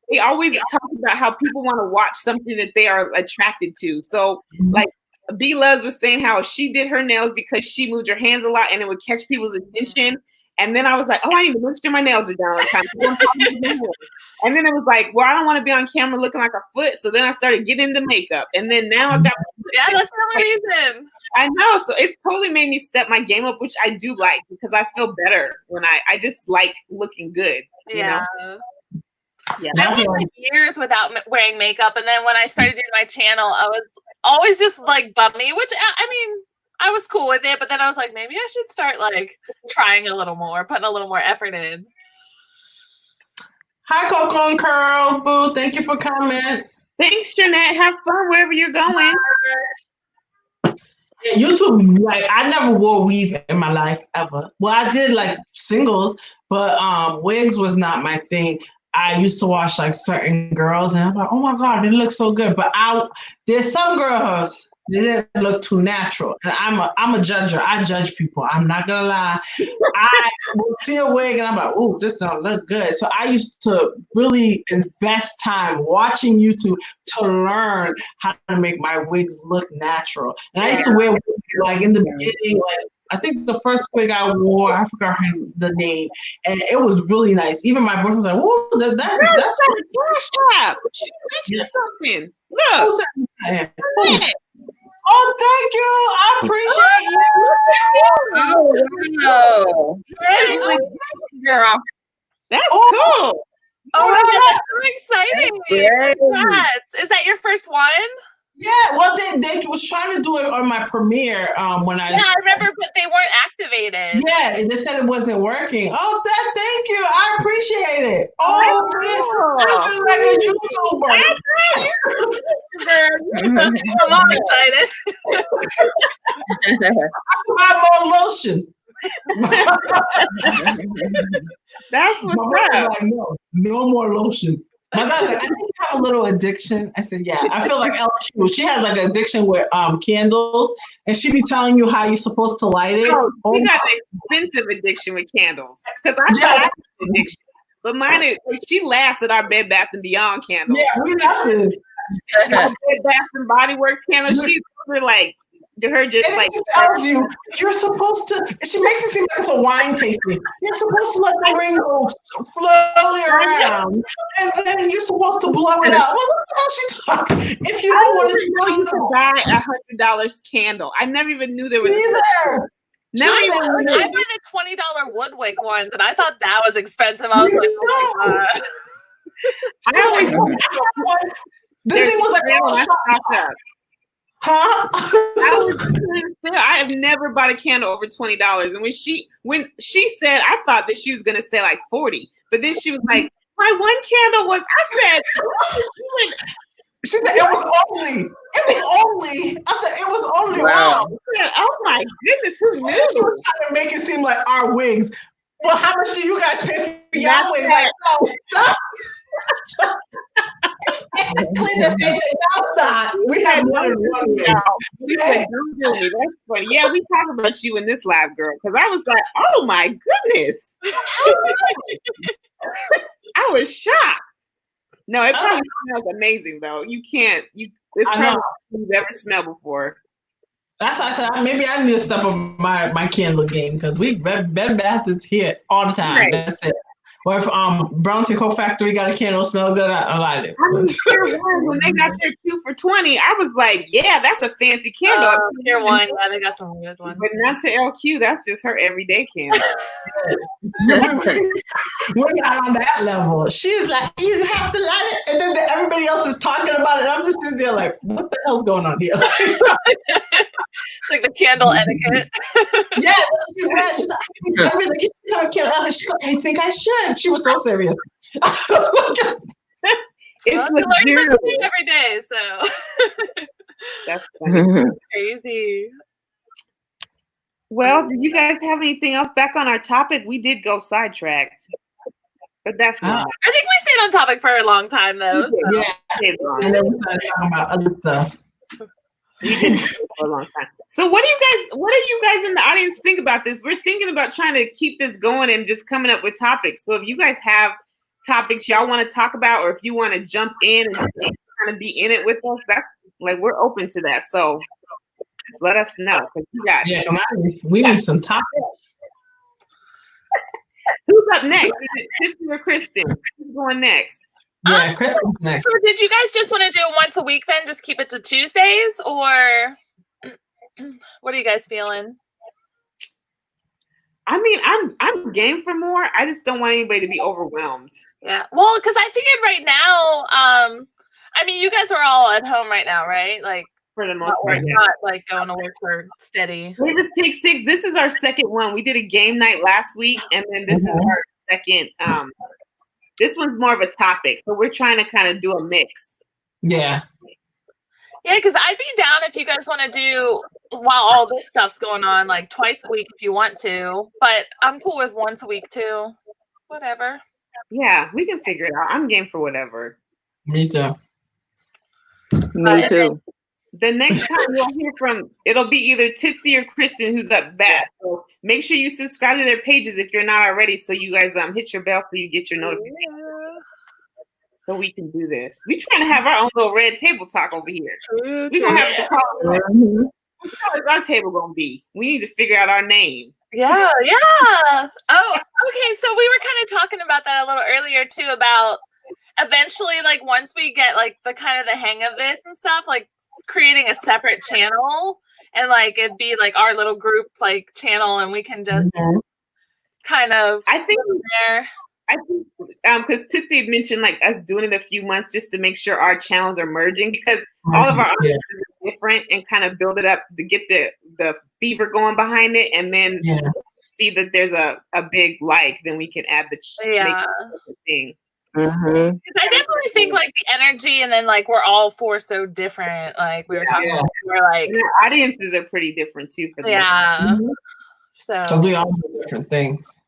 they always talk about how people want to watch something that they are attracted to. So, like B Loves was saying how she did her nails because she moved her hands a lot and it would catch people's attention. And then I was like, oh, I need to make sure my nails are down all the time. And then it was like, well, I don't want to be on camera looking like a foot. So then I started getting into makeup. And then now at that point, that's the only reason. I know. So it's totally made me step my game up, which I do like because I feel better when I just like looking good. You know? Yeah. I went like years without wearing makeup. And then when I started doing my channel, I was always just like bummy, which I mean, I was cool with it. But then I was like, maybe I should start like trying a little more, putting a little more effort in. Hi, Coco and Curls. Boo. Thank you for coming. Thanks, Jeanette. Have fun wherever you're going. Yeah, YouTube, like I never wore weave in my life ever. Well, I did like singles, but wigs was not my thing. I used to watch like certain girls and I'm like, oh my God, they look so good. But there's some girls they didn't look too natural. And I'm a judger. I judge people. I'm not gonna lie. I will see a wig and I'm like, oh, this don't look good. So I used to really invest time watching YouTube to learn how to make my wigs look natural. And I used to wear wigs, like in the beginning, like I think the first wig I wore, I forgot the name, and it was really nice. Even my boyfriend was like, "Whoa, that's a cash app. She sent you something. Look. who sent me that?" Oh, thank you. I appreciate you. Oh, wow. Yes, like, girl. That's cool. Oh my God, that's so exciting. Great. Congrats. Is that your first one? Yeah, well, they was trying to do it on my premiere when I. Yeah, I remember, but they weren't activated. Yeah, they said it wasn't working. Oh, thank you. I appreciate it. Oh, man, I feel like a YouTuber. I'm all excited. I buy more lotion. That's My what's mom up. was like, no more lotion. My dad's like, I think you have a little addiction. I said, yeah. I feel like LQ. She has like an addiction with candles, and she be telling you how you're supposed to light it. Oh, she got an expensive addiction with candles. Because I thought I had an addiction. But mine is, like, she laughs at our Bed Bath & Beyond candles. Yeah, we nothing. Our Bed Bath & Body Works candles, she's like, to her just and like she tells you you're supposed to. She makes it seem like it's a wine tasting. You're supposed to let the ring go slowly around, and then you're supposed to blow it out. I'm like, what the hell she talking? If you don't want didn't know you to could buy $100 candle. I never even knew there was either. Now I buy the $20 Woodwick ones, and I thought that was expensive. I was like, oh my God. I always the thing was like, oh, shut up. Huh? I have never bought a candle over $20. And when she said, I thought that she was gonna say like 40, but then she was like, my one candle was. I said, she said it was only. I said it was only. Wow. Said, oh my goodness, who knew? She was trying to make it seem like our wigs. Well, how much do you guys pay for your wigs? Like, no. Technically, the same thing. Not. We have more than one wig. We said, don't do me. That's funny. Yeah, we talk about you in this live, girl. Because I was like, oh my goodness. I was shocked. No, it probably smells amazing though. It's probably you've ever smelled before. That's why I said maybe I need to step up my candle game because Bed Bath is here all the time. Right. That's it. Or if Brown's Co-Factory got a candle smell good, I like it. I mean, when they got their 2 for $20, I was like, yeah, that's a fancy candle. Tier 1, yeah, they got some good ones. But not to LQ, that's just her everyday candle. We're not on that level. She's like, you have to light it, and then everybody else is talking about it. I'm just sitting there like, what the hell's going on here? It's like the candle etiquette. Yeah, she's like, she's like, I think I should. She was so serious. It's learning something every day, so that's funny. Crazy. Well, do you guys have anything else back on our topic? We did go sidetracked, but that's I think we stayed on topic for a long time, though. So. Yeah, and then we started talking about other stuff. We did for a long time. So what do you guys in the audience think about this? We're thinking about trying to keep this going and just coming up with topics. So if you guys have topics y'all want to talk about, or if you want to jump in and kind of be in it with us, that's like we're open to that. So just let us know. We need some topics. Who's up next? Is it Tiffany or Kristen? Who's going next? Yeah, Kristen's next. So did you guys just want to do it once a week then? Just keep it to Tuesdays, or what are you guys feeling? I mean, I'm game for more. I just don't want anybody to be overwhelmed. Yeah. Well, because I figured right now, I mean, you guys are all at home right now, right? Like for the most part, not like going to work for steady. We just take 6. This is our second one. We did a game night last week, and then this is our second. This one's more of a topic, so we're trying to kind of do a mix. Yeah. Yeah, because I'd be down if you guys want to do while all this stuff's going on, like twice a week if you want to. But I'm cool with once a week too. Whatever. Yeah, we can figure it out. I'm game for whatever. Me too. Me too. The next time you'll hear from, it'll be either Titsy or Kristen who's up best. So make sure you subscribe to their pages if you're not already, so you guys hit your bell so you get your notifications. So we can do this. We trying to have our own little red table talk over here. We gonna have to call How is our table gonna be? We need to figure out our name. Yeah, yeah. Oh, okay. So we were kind of talking about that a little earlier too, about eventually, like once we get like the kind of the hang of this and stuff, like creating a separate channel and like it'd be like our little group like channel, and we can just kind of. I think there. I think because Tootsie had mentioned like us doing it a few months just to make sure our channels are merging, because all of our audiences are different, and kind of build it up to get the fever going behind it, and then see that there's a big like, then we can add the thing. Mm-hmm. I definitely think like the energy, and then like we're all four so different. Like we were talking about, we're like and our audiences are pretty different too. For the so we all do different things.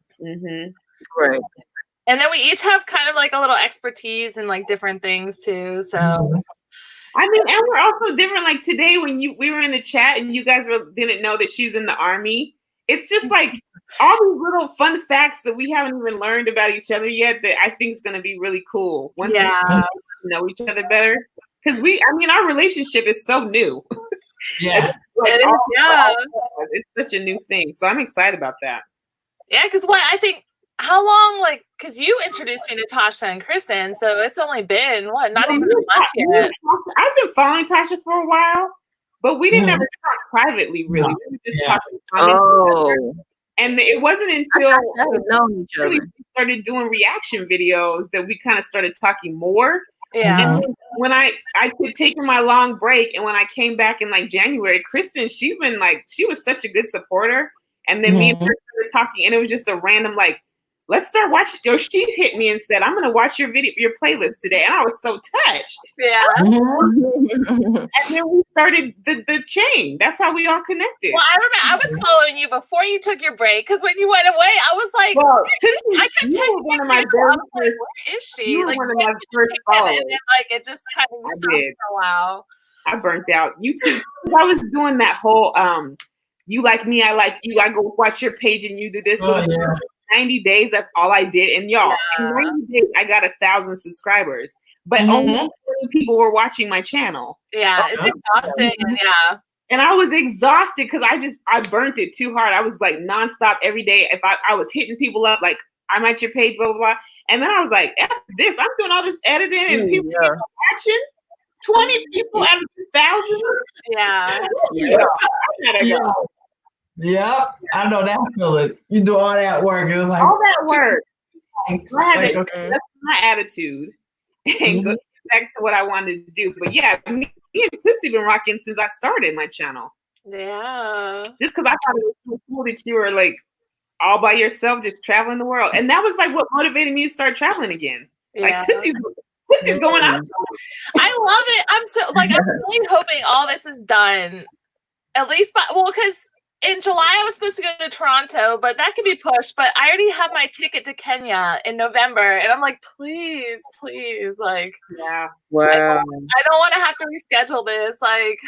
Right. And then we each have kind of like a little expertise in like different things too. So I mean, and we're also different. Like today, when we were in the chat and you guys didn't know that she's in the army. It's just like all these little fun facts that we haven't even learned about each other yet that I think is going to be really cool once we know each other better. Because our relationship is so new. Yeah. It's such a new thing. So I'm excited about that. Yeah, because how long, like, because you introduced me to Tasha and Kristen, so it's only been, not even a month yet. I've been following Tasha for a while, but we didn't ever talk privately, really. No. We just talked. And it wasn't until we started doing reaction videos that we kind of started talking more. Yeah. And when I could take my long break, and when I came back in like January, Kristen, she was such a good supporter. And then me and her started talking, and it was just a random like, let's start watching. She hit me and said, I'm going to watch your playlist today. And I was so touched. Yeah. And then we started the chain. That's how we all connected. Well, I remember I was following you before you took your break, because when you went away, I was like, I kept checking one of my where is she? You were like, one of my first followers. And then like it just kind of stopped for a while. I burnt out. You too. I was doing that whole you like me, I like you. I go watch your page and you do this. 90 days, that's all I did. And y'all, in 90 days, I got 1,000 subscribers. But only 30 people were watching my channel. Yeah, it's exhausting. And I was exhausted because I burnt it too hard. I was like nonstop every day. If I was hitting people up, like, I'm at your page, blah, blah, blah. And then I was like, F this, I'm doing all this editing and people watching. 20 people out of 1,000. Yeah, I know that feeling. You do all that work, and it's like all that work. That's my attitude, and go back to what I wanted to do. But yeah, me and Tootsie been rocking since I started my channel. Yeah, just because I thought it was so cool that you were like all by yourself, just traveling the world, and that was like what motivated me to start traveling again. Like Tootsie's going out. I love it. I'm so I'm really hoping all this is done at least because in July I was supposed to go to Toronto, but that could be pushed. But I already have my ticket to Kenya in November, and I'm like, please, like, wow. I don't want to have to reschedule this. Like,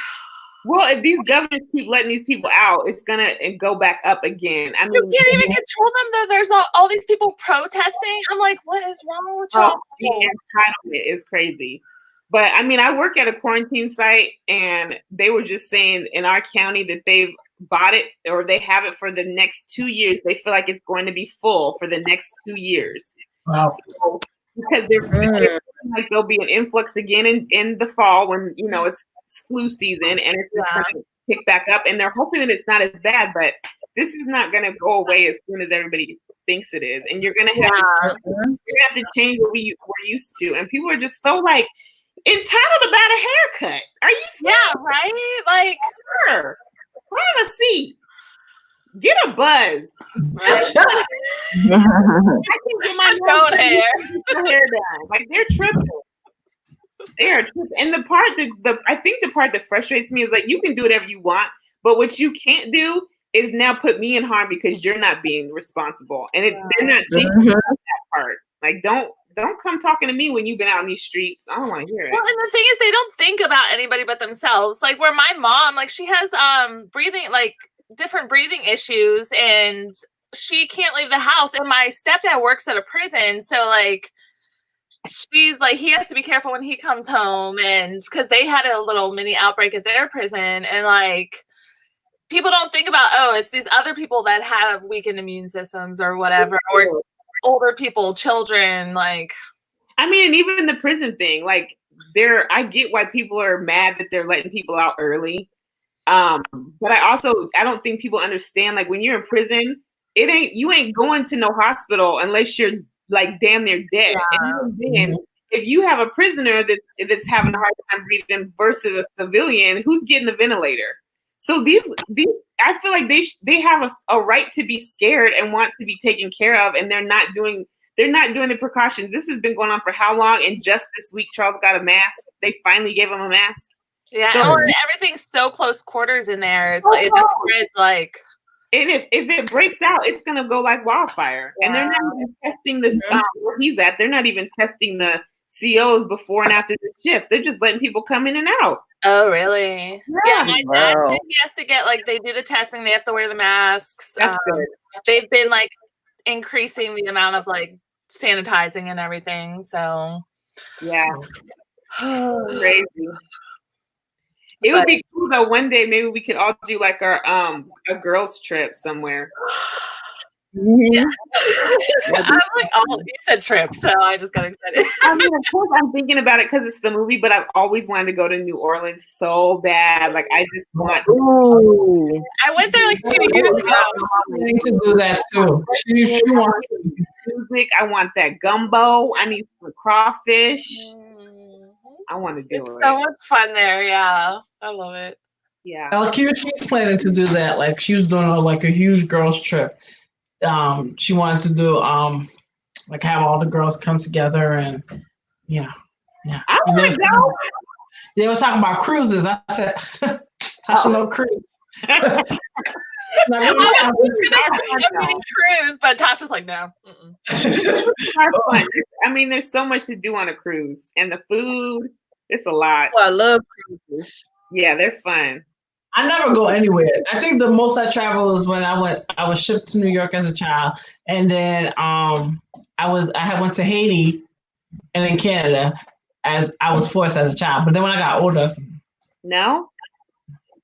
well, if these governors keep letting these people out, it's gonna go back up again. I mean, you can't even control them though. There's all these people protesting. I'm like, what is wrong with y'all? The entitlement is crazy. But I mean, I work at a quarantine site, and they were just saying in our county that they've bought it, or they have it for the next 2 years. They feel like it's going to be full for the next 2 years. Wow. So, because they're like there'll be an influx again in the fall when it's flu season, and it's going to pick back up. And they're hoping that it's not as bad, but this is not going to go away as soon as everybody thinks it is. And you're going to have to change what we're used to. And people are just so like entitled about a haircut. Are you serious? Yeah, right? Like, sure. Have a seat. Get a buzz. Right? I can get my hair done. Like, they're tripping. They are tripping. And the part that frustrates me is like, you can do whatever you want, but what you can't do is now put me in harm because you're not being responsible. And they're not thinking about that part. Like, don't come talking to me when you've been out in these streets. I don't want to hear it. Well, and the thing is, they don't think about anybody but themselves. Like, where my mom, like, she has different breathing issues, and she can't leave the house. And my stepdad works at a prison, so like, she's like, he has to be careful when he comes home, and because they had a little mini outbreak at their prison, and like, people don't think about, oh, it's these other people that have weakened immune systems or whatever, or older people, children, like. I mean, and even the prison thing, like I get why people are mad that they're letting people out early. But I don't think people understand, like when you're in prison, you ain't going to no hospital unless you're like damn near dead. Yeah. And even then, if you have a prisoner that's having a hard time breathing versus a civilian, who's getting the ventilator? So these I feel like they have a right to be scared and want to be taken care of, and they're not doing the precautions. This has been going on for how long? And just this week, Charles got a mask. They finally gave him a mask. Yeah, and everything's so close quarters in there. It's like it just spreads like. And if it breaks out, it's gonna go like wildfire. Yeah. And they're not even testing this where he's at. They're not even testing the COs before and after the shifts. They're just letting people come in and out. Oh, really? Yeah, my dad has to get like they do the testing. They have to wear the masks. They've been like increasing the amount of like sanitizing and everything. So yeah, crazy. It would be cool though. One day, maybe we could all do like our a girls trip somewhere. Yeah. I'm like, oh, you said trip, so I just got excited. I mean, of course, I'm thinking about it because it's the movie, but I've always wanted to go to New Orleans so bad. Like, I just want. Ooh. I went there like 2 years ago. I need to do that too. She wants music. I want that gumbo. I need some crawfish. I want to do it. So much fun there. Yeah, I love it. Yeah. LQ, she's planning to do that. Like she was doing like a huge girls trip. She wanted to do like have all the girls come together and yeah. I want to go. They were talking about cruises. I said, Tasha, no cruise. I was going to cruise, but Tasha's like, no. I mean, there's so much to do on a cruise, and the food, it's a lot. Oh, I love cruises. Yeah, they're fun. I never go anywhere. I think the most I traveled was when I was shipped to New York as a child, and then I went to Haiti and in Canada as I was forced as a child. But then when I got older, no.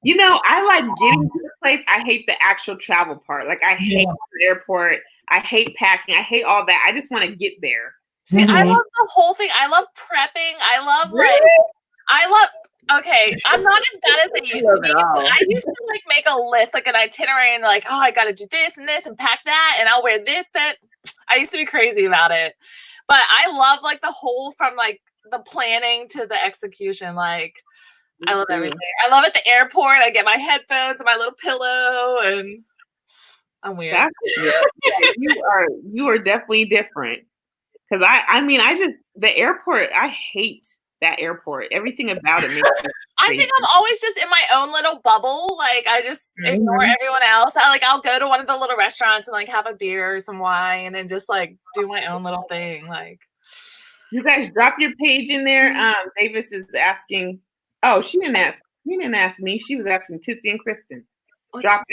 You know, I like getting to the place. I hate the actual travel part. Like I hate the airport. I hate packing. I hate all that. I just want to get there. See, I love the whole thing. I love prepping. I love okay, I'm not as bad as I used to be. But I used to like make a list, like an itinerary, and like, oh, I got to do this and this and pack that, and I'll wear this, that. I used to be crazy about it. But I love like the whole from like the planning to the execution. Like, I love everything. I love at the airport. I get my headphones and my little pillow, and I'm weird. You are definitely different. Because I mean, the airport. I hate that airport. Everything about it makes me I think I'm always just in my own little bubble. Like I just ignore everyone else. I'll go to one of the little restaurants and like have a beer or some wine and just like do my own little thing. Like you guys drop your page in there. Davis is asking. Oh, she didn't ask me. She was asking Tootsie and Kristen. Drop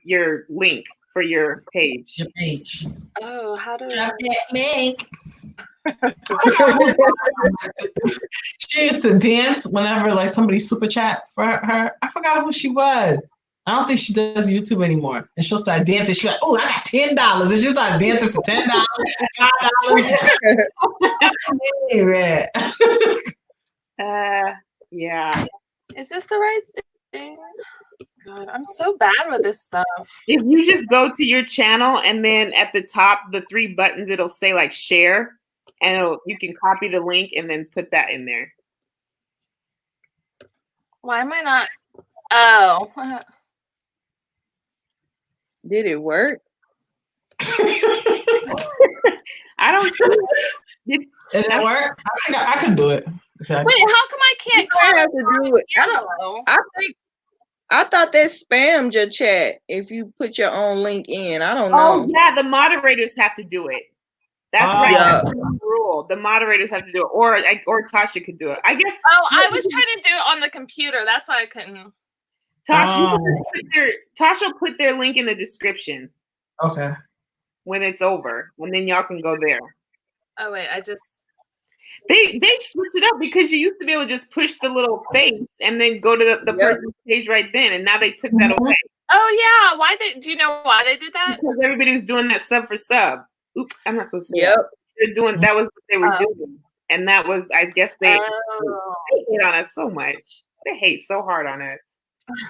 your link for your page. Your page. Oh, how do drop that link? She used to dance whenever like somebody super chat for her. I forgot who she was. I don't think she does YouTube anymore. And she'll start dancing. She's like, oh, I got $10. And she started dancing for $10, $5. Yeah. Is this the right thing? God, I'm so bad with this stuff. If you just go to your channel and then at the top, the 3 buttons, it'll say like share. And you can copy the link and then put that in there. Why am I not? Oh. Did it work? I don't see it. Did it work? I think I can do it. Wait, how come I can't? I have to do it. I thought they spammed your chat if you put your own link in. I don't know. Oh yeah, the moderators have to do it. That's right. Yeah. That's the rule. The moderators have to do it, or Tasha could do it. I guess. Oh, I was trying to do it on the computer. That's why I couldn't. Tasha will put their link in the description. Okay. When it's over, and then y'all can go there. Oh wait, They switched it up because you used to be able to just push the little face and then go to the person's page right then, and now they took that away. Oh yeah, do you know why they did that? Because everybody was doing that sub for sub. Oops, I'm not supposed to say Yep. that. They're doing that was what they were doing, and that was, I guess they hate on us so much. They hate so hard on us.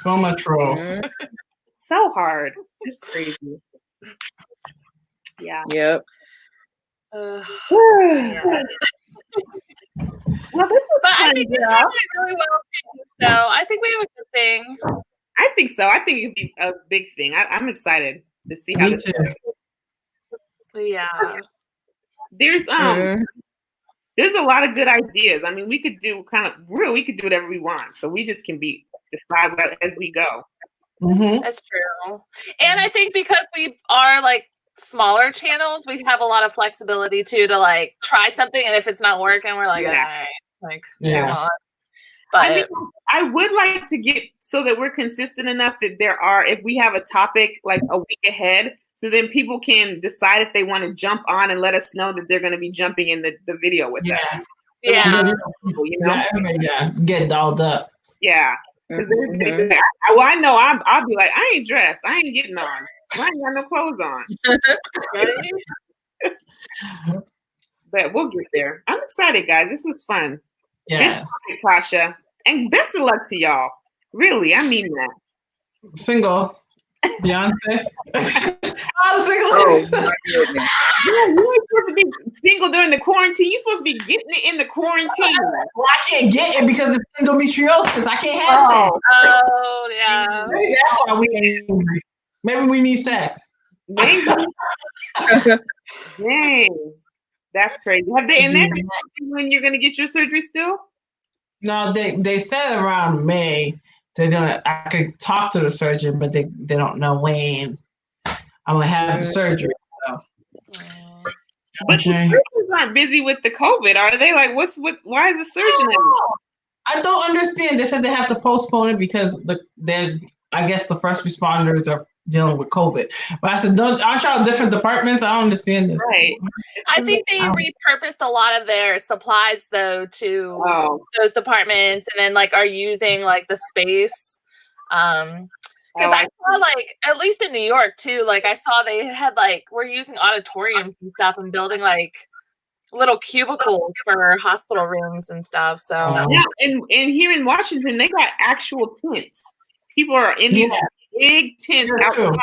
So much trolls. So hard. It's crazy. Yeah. Yep. Well, But I think it's doing really well too. So I think we have a good thing. I think so. I think it could be a big thing. I'm excited to see how Me this too. goes. Yeah. There's a lot of good ideas. I mean, we could do we could do whatever we want. So we just can decide as we go. Mm-hmm. That's true. And I think because we are like smaller channels, we have a lot of flexibility too to like try something, and if it's not working, we're like, all right, like move on. But I mean, I would like to get so that we're consistent enough that if we have a topic like a week ahead, so then people can decide if they want to jump on and let us know that they're going to be jumping in the video with us. Yeah. People, you know? Yeah, get dolled up. Yeah. Because I know I'll be like, I ain't dressed. I ain't getting on. I ain't got no clothes on. But we'll get there. I'm excited, guys. This was fun. Yeah. Good topic, Tasha. And best of luck to y'all. Really, I mean that. Single. Beyonce. I'm single. Oh my goodness. You ain't supposed to be single during the quarantine. You're supposed to be getting it in the quarantine. Well, I can't get it because it's endometriosis. I can't have sex. Oh yeah. Maybe that's why we angry. Maybe we need sex. Maybe. Dang. That's crazy. Have they and then when you're gonna get your surgery still? No, they said around May I could talk to the surgeon, but they don't know when I'm gonna have the surgery. So. But the surgeons aren't busy with the COVID, are they? Like, why is the surgeon? I don't understand. They said they have to postpone it because I guess the first responders are dealing with COVID. But I said, aren't y'all different departments? I don't understand this. Right. I think they repurposed a lot of their supplies though to those departments, and then like are using like the space. Because I saw like at least in New York too, like I saw they had like we're using auditoriums and stuff and building like little cubicles for hospital rooms and stuff. So yeah, and here in Washington, they got actual tents. People are in these big tents outside.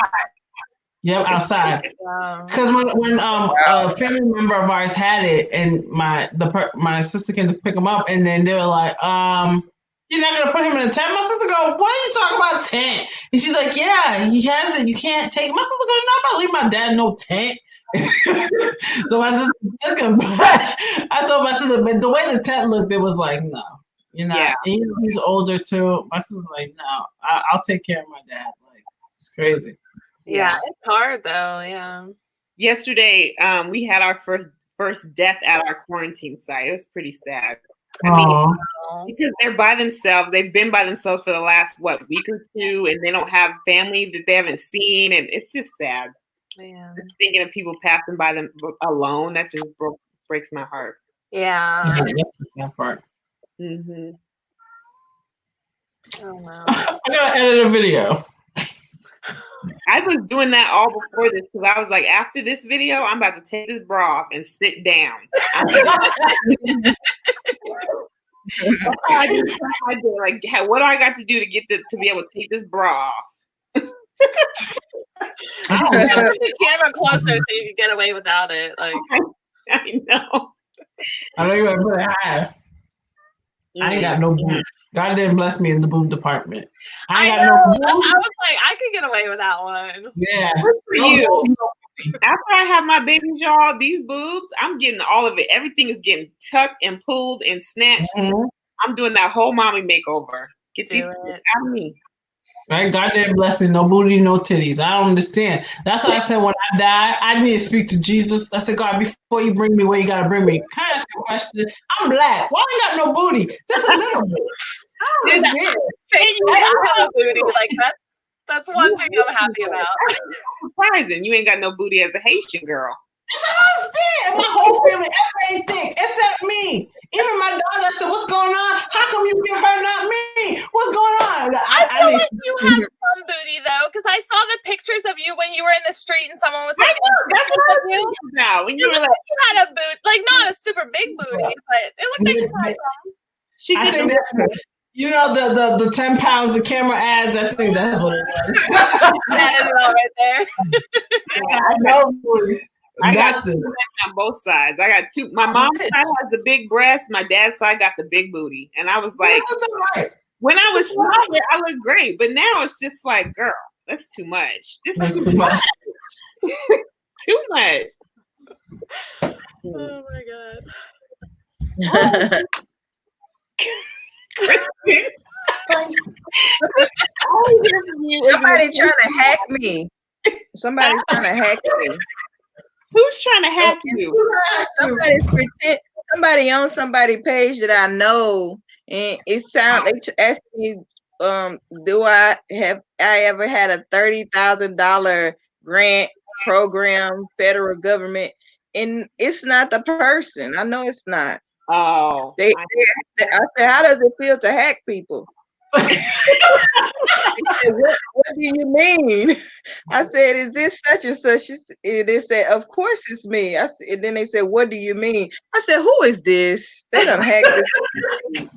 Yep, outside. Because when a family member of ours had it, and my sister came to pick him up, and then they were like, "You're not gonna put him in a tent?" My sister go, "What are you talking about tent?" And she's like, "Yeah, he has it. You can't take." My sister go, "No, I'm not leaving my dad in no tent." So my sister took him. I told my sister, but the way the tent looked, it was like, no, you're not. Yeah. And he's older too. My sister's like, no, I'll take care of my dad. Like, it's crazy. Yeah, it's hard though. Yeah. Yesterday, we had our first death at our quarantine site. It was pretty sad. I mean, because they're by themselves. They've been by themselves for the last week or two, and they don't have family that they haven't seen, and it's just sad. Yeah. Just thinking of people passing by them alone, that just breaks my heart. Yeah. That's the sad part. Mm-hmm. Oh no. I gotta edit a video. I was doing that all before this because I was like, after this video, I'm about to take this bra off and sit down. I did. Like, what do I got to do to get to be able to take this bra off? I put the camera closer so you can get away without it. Like I know. I know you want to put it high. I ain't got no boobs. God didn't bless me in the boob department. I got no boobs. I was like, I could get away with that one. Yeah. Good for you. After I have my baby jaw, these boobs, I'm getting all of it. Everything is getting tucked and pulled and snatched. Mm-hmm. I'm doing that whole mommy makeover. Get these out of me. Right? God didn't bless me. No booty, no titties. I don't understand. That's why I said when I die, I need to speak to Jesus. I said, God, before you bring me where you got to bring me, can I ask you a question? I'm black. Why I got no booty? This is little booty. I have booty. Like, that's one thing I'm happy about. Surprising. You ain't got no booty as a Haitian girl. That's what I'm understand. And my whole family, everybody think, except me. Even my daughter, I said, what's going on? How come you give her, not me? What's going on? I feel like you have some booty though, because I saw the pictures of you when you were in the street and someone was I taking know, that's what I was you. thinking about. When It you were looked like, like you had a boot, like not a super big booty, but it looked like you had some. she I did think that's, you know, the 10 pounds of camera ads, I think that's what it was. That is it all right there. I know. I got Nothing. on both sides. I got two. My mom's side has the big breast. My dad's side got the big booty. And I was like, Right. when I was smaller, I looked great. But now it's just like, girl, that's too much. This is too much. Too much. Oh my god. Somebody trying to hack me. Somebody's trying to hack me. Who's trying to hack you? Somebody on somebody's page that I know, and they asked me, do I ever had a $30,000 grant program, federal government? And it's not the person. I know it's not. Oh, I said, how does it feel to hack people? Said, what do you mean? I said, is this such and such? They said, of course it's me. And then they said, what do you mean? I said, who is this? They done hacked this.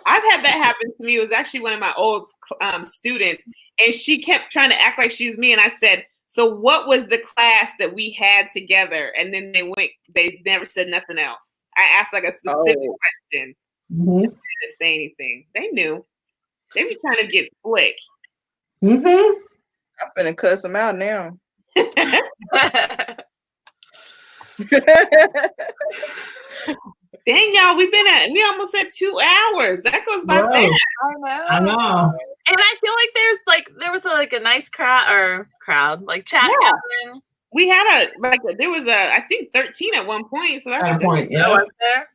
I've had that happen to me. It was actually one of my old students, and she kept trying to act like she's me. And I said, so what was the class that we had together? And then they never said nothing else. I asked like a specific question. Mm-hmm. They didn't say anything. They knew. They were trying to get slick. Mm-hmm. I'm finna cuss them out now. Dang, y'all, we almost at 2 hours. That goes by fast. I know. And I feel like there was a nice crowd, like chat gathering. We had there was I think 13 at one point. So that's point, yeah. There.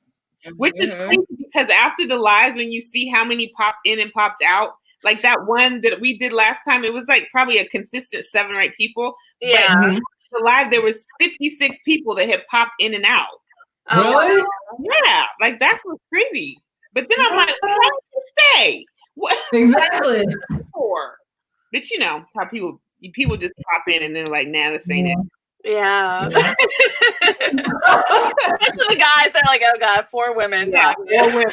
Which is crazy because after the lives, when you see how many popped in and popped out, like that one that we did last time, it was like probably a consistent 7 or 8 people. Yeah. But the live, there was 56 people that had popped in and out. Really? Yeah, like that's what's crazy. But then I'm like, why did you stay? What? Exactly. But you know how people just pop in and then like, nah, this ain't it. Yeah. Especially the guys that are like, oh god, 4 women talking. 4 women.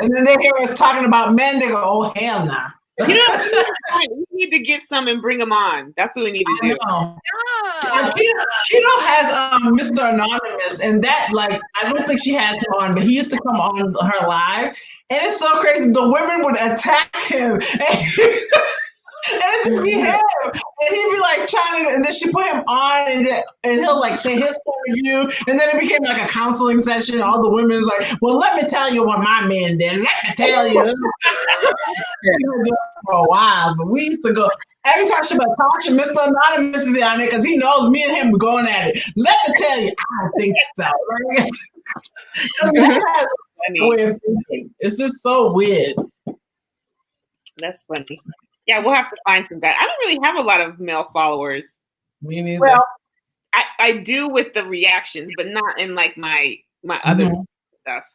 And then they hear us talking about men, they go, oh hell nah. You know, we need to get some and bring them on. That's what we need to do. Yeah. Keto has Mr. Anonymous, and that, like, I don't think she has him on, but he used to come on her live, and it's so crazy. The women would attack him, and it just be him, and he'd be like trying to, and then she put him on, and he'll like say his point of view, and then it became like a counseling session. All the women is like, well, let me tell you what my man did. Let me tell you. For a while, but we used to go every time she would talk to Mr. Anonymous is on it because he knows me and him were going at it. Let me tell you, I think so. Way of thinking. It's just so weird. That's funny. Yeah, we'll have to find some guys. I don't really have a lot of male followers. Me neither. Well, I do with the reactions, but not in like my other stuff.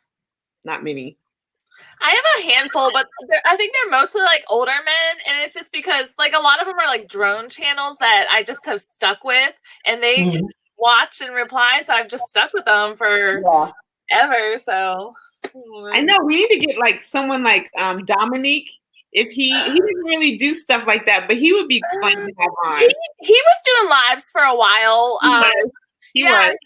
Not many. I have a handful, but I think they're mostly like older men, and it's just because like a lot of them are like drone channels that I just have stuck with, and they watch and reply, so I've just stuck with them for ever. So I know we need to get like someone like Dominique. If he didn't really do stuff like that, but he would be fun to have on. He was doing lives for a while. He was.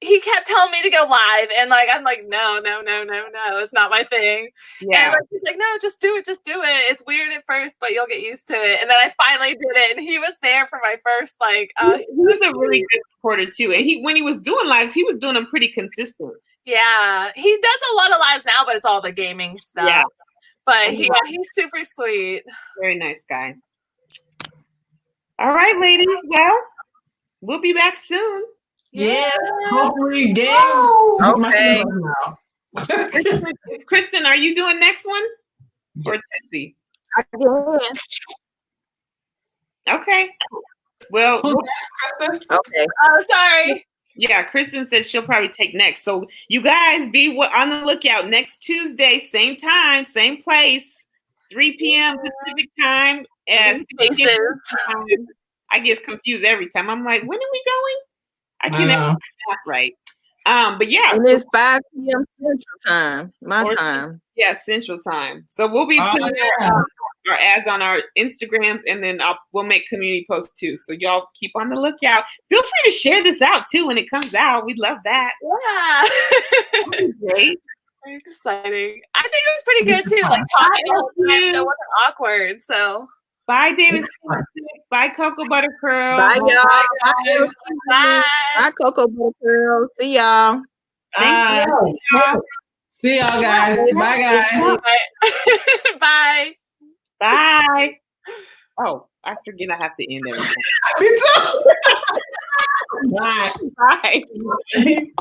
He kept telling me to go live, and like I'm like, no, it's not my thing. Yeah. And like, he's like, no, just do it. It's weird at first, but you'll get used to it. And then I finally did it, and he was there for my first like. He was a really good supporter too, and when he was doing lives, he was doing them pretty consistent. Yeah, he does a lot of lives now, but it's all the gaming stuff. Yeah. But he's super sweet. Very nice guy. All right, ladies. Well, we'll be back soon. Yeah, hopefully, game. Okay. Kristen, are you doing next one? Or Tipsy? I can. Okay. Well, who's next, Kristen? Okay. Oh, sorry. Yeah, Kristen said she'll probably take next. So you guys be on the lookout next Tuesday, same time, same place, 3 p.m. Pacific time. And I get confused every time. I'm like, when are we going? I can't never math right. But yeah. And it's 5 p.m. Central Time, my time. Yeah, Central Time. So we'll be putting our ads on our Instagrams, and then we'll make community posts too. So y'all keep on the lookout. Feel free to share this out too when it comes out. We'd love that. Yeah. Great. Very exciting. I think it was pretty good too. Like talking the whole time, it wasn't awkward. So bye, Davis. Bye, Cocoa Butter Curl. Bye, y'all. Bye. Bye, Cocoa Butter Curl. See y'all. See y'all guys. Bye, guys. Bye. Bye. Oh, I forget I have to end everything. Me too. Bye. Bye.